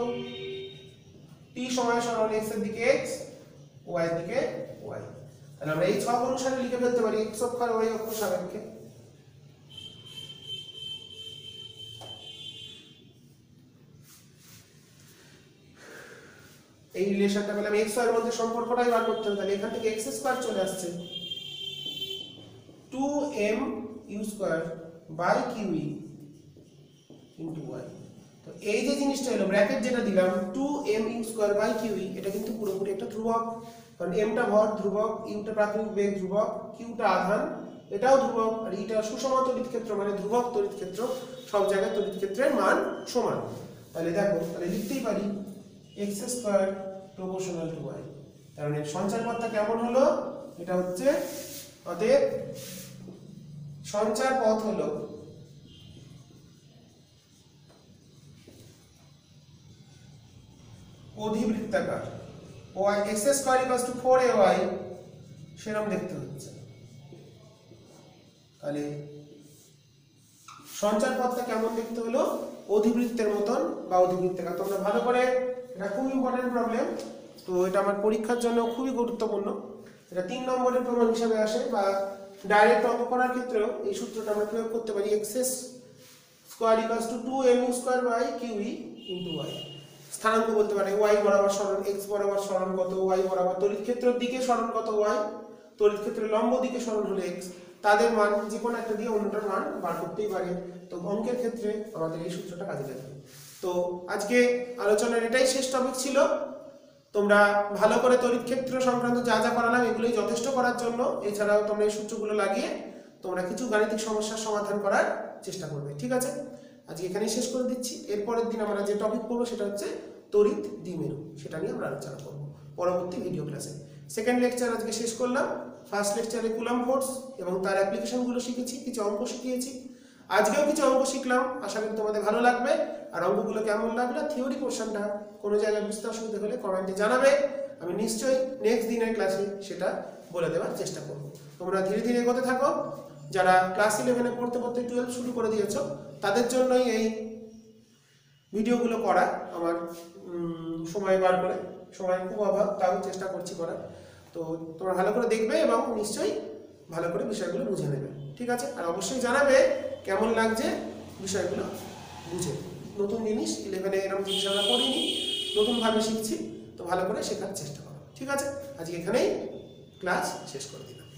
t সময় সরণ x এর দিকে x, y এর দিকে y। তাহলে আমরা এই ছক অনুসারে লিখে ফেলতে পারি x অক্ষ আর y অক্ষ সাপেক্ষে। এই রিলেশনটা পেলাম, x y এর মধ্যে সম্পর্কটাই বার করতে হবে। তাহলে এখান থেকে x² চলে আসছে 2mu² by kiwi into y। তো এই যে জিনিসটা হলো ব্র্যাকেট যেটা দিলাম 2mu² বাই কিউই, এটা কিন্তু পুরোপুরি একটা ধ্রুবক, কারণ m টা ভর ধ্রুবক, u টা প্রাথমিক বেগ ধ্রুবক, q টা আধান এটাও ধ্রুবক, আর এটা সুষম তড়িৎ ক্ষেত্র মানে ধ্রুবক তড়িৎ ক্ষেত্র, সব জায়গায় তড়িৎ ক্ষেত্রের মান সমান। তাহলে দেখো, তাহলে লিখতেই পারি x² প্রপোর্শনাল টু y। কারণ এর সঞ্চার পথটা কেমন হলো, এটা হচ্ছে অতএব সঞ্চার পথ হলো অধিবৃত্তাকার, y x² = 4ay সেরকম দেখতে হচ্ছে। তাহলে সঞ্চার পথটা কেমন দেখতে হলো, অধিবৃত্তের মতন বা অধিবৃত্তাকার। তোমরা ভালো করে, এটা খুব ইম্পর্টেন্ট প্রবলেম, তো এটা আমার পরীক্ষার জন্য খুবই গুরুত্বপূর্ণ। এটা 3 নম্বরের প্রমাণ হিসেবে আসে, বা ডাইরেক্ট অঙ্ক করার ক্ষেত্রেও এই সূত্রটা আমরা প্রয়োগ করতে পারি, x² = 2mu² by kiwi into y। স্থানাঙ্ক বলতে পারে y বরাবর সরণ, x বরাবর সরণ কত, y বরাবর তড়িৎ ক্ষেত্রের দিকে সরণ কত y, তড়িৎ ক্ষেত্রের লম্ব দিকে সরণ হলো x, তাদের মান যে কোনো একটা দিয়ে অন্যটার মান বার করতেই পারে। তো অঙ্কের ক্ষেত্রে আমাদের এই সূত্রটা কাজে লাগবে। তো আজকে আলোচনার এটাই শেষ টপিক ছিল। তোমরা ভালো করে তড়িৎ ক্ষেত্র সংক্রান্ত যা যা করালাম এগুলোই যথেষ্ট করার জন্য, এছাড়াও তোমরা এই সূত্রগুলো লাগিয়ে তোমরা কিছু গাণিতিক সমস্যার সমাধান করার চেষ্টা করবে। ঠিক আছে, আজকে এখানেই শেষ করে দিচ্ছি। এরপরের দিন আমরা যে টপিক পড়বো সেটা হচ্ছে তড়িৎ দ্বিমেরু, সেটা নিয়ে আমরা আলোচনা করবো। পরবর্তী ভিডিও ক্লাসে। সেকেন্ড লেকচার আজকে শেষ করলাম। ফার্স্ট লেকচারে কুলাম্ব ফোর্স এবং তার অ্যাপ্লিকেশনগুলো শিখেছি, কিছু অঙ্ক শিখিয়েছি। আজকেও কিছু অঙ্ক শিখলাম, আশা করি তোমাদের ভালো লাগবে। আর অঙ্কগুলো কেমন লাগলো, থিওরি পোর্শনটা কোনো জায়গায় বুঝতে অসুবিধা হলে কমেন্টে জানাবে, আমি নিশ্চয়ই নেক্সট দিনের ক্লাসে সেটা বলে দেওয়ার চেষ্টা করব। তোমরা ধীরে ধীরে এগোতে থাকো। যারা ক্লাস 11-এ পড়তে পড়তে 12 শুরু করে দিয়েছো, তাদের জন্যই এই ভিডিওগুলো করা। আমার সময় বার করে, সময় খুব অভাব, তাও চেষ্টা করছি করার। তো তোমরা ভালো করে দেখবে এবং নিশ্চয়ই ভালো করে বিষয়গুলো বুঝে নেবে, ঠিক আছে? আর অবশ্যই জানাবে কেমন লাগছে বিষয়গুলো বুঝে। নতুন জিনিস 11-এ এরকম জিনিস আমরা পড়িনি, নতুনভাবে শিখছি, তো ভালো করে শেখার চেষ্টা করো, ঠিক আছে? আজকে এখানেই ক্লাস শেষ করে দিলাম।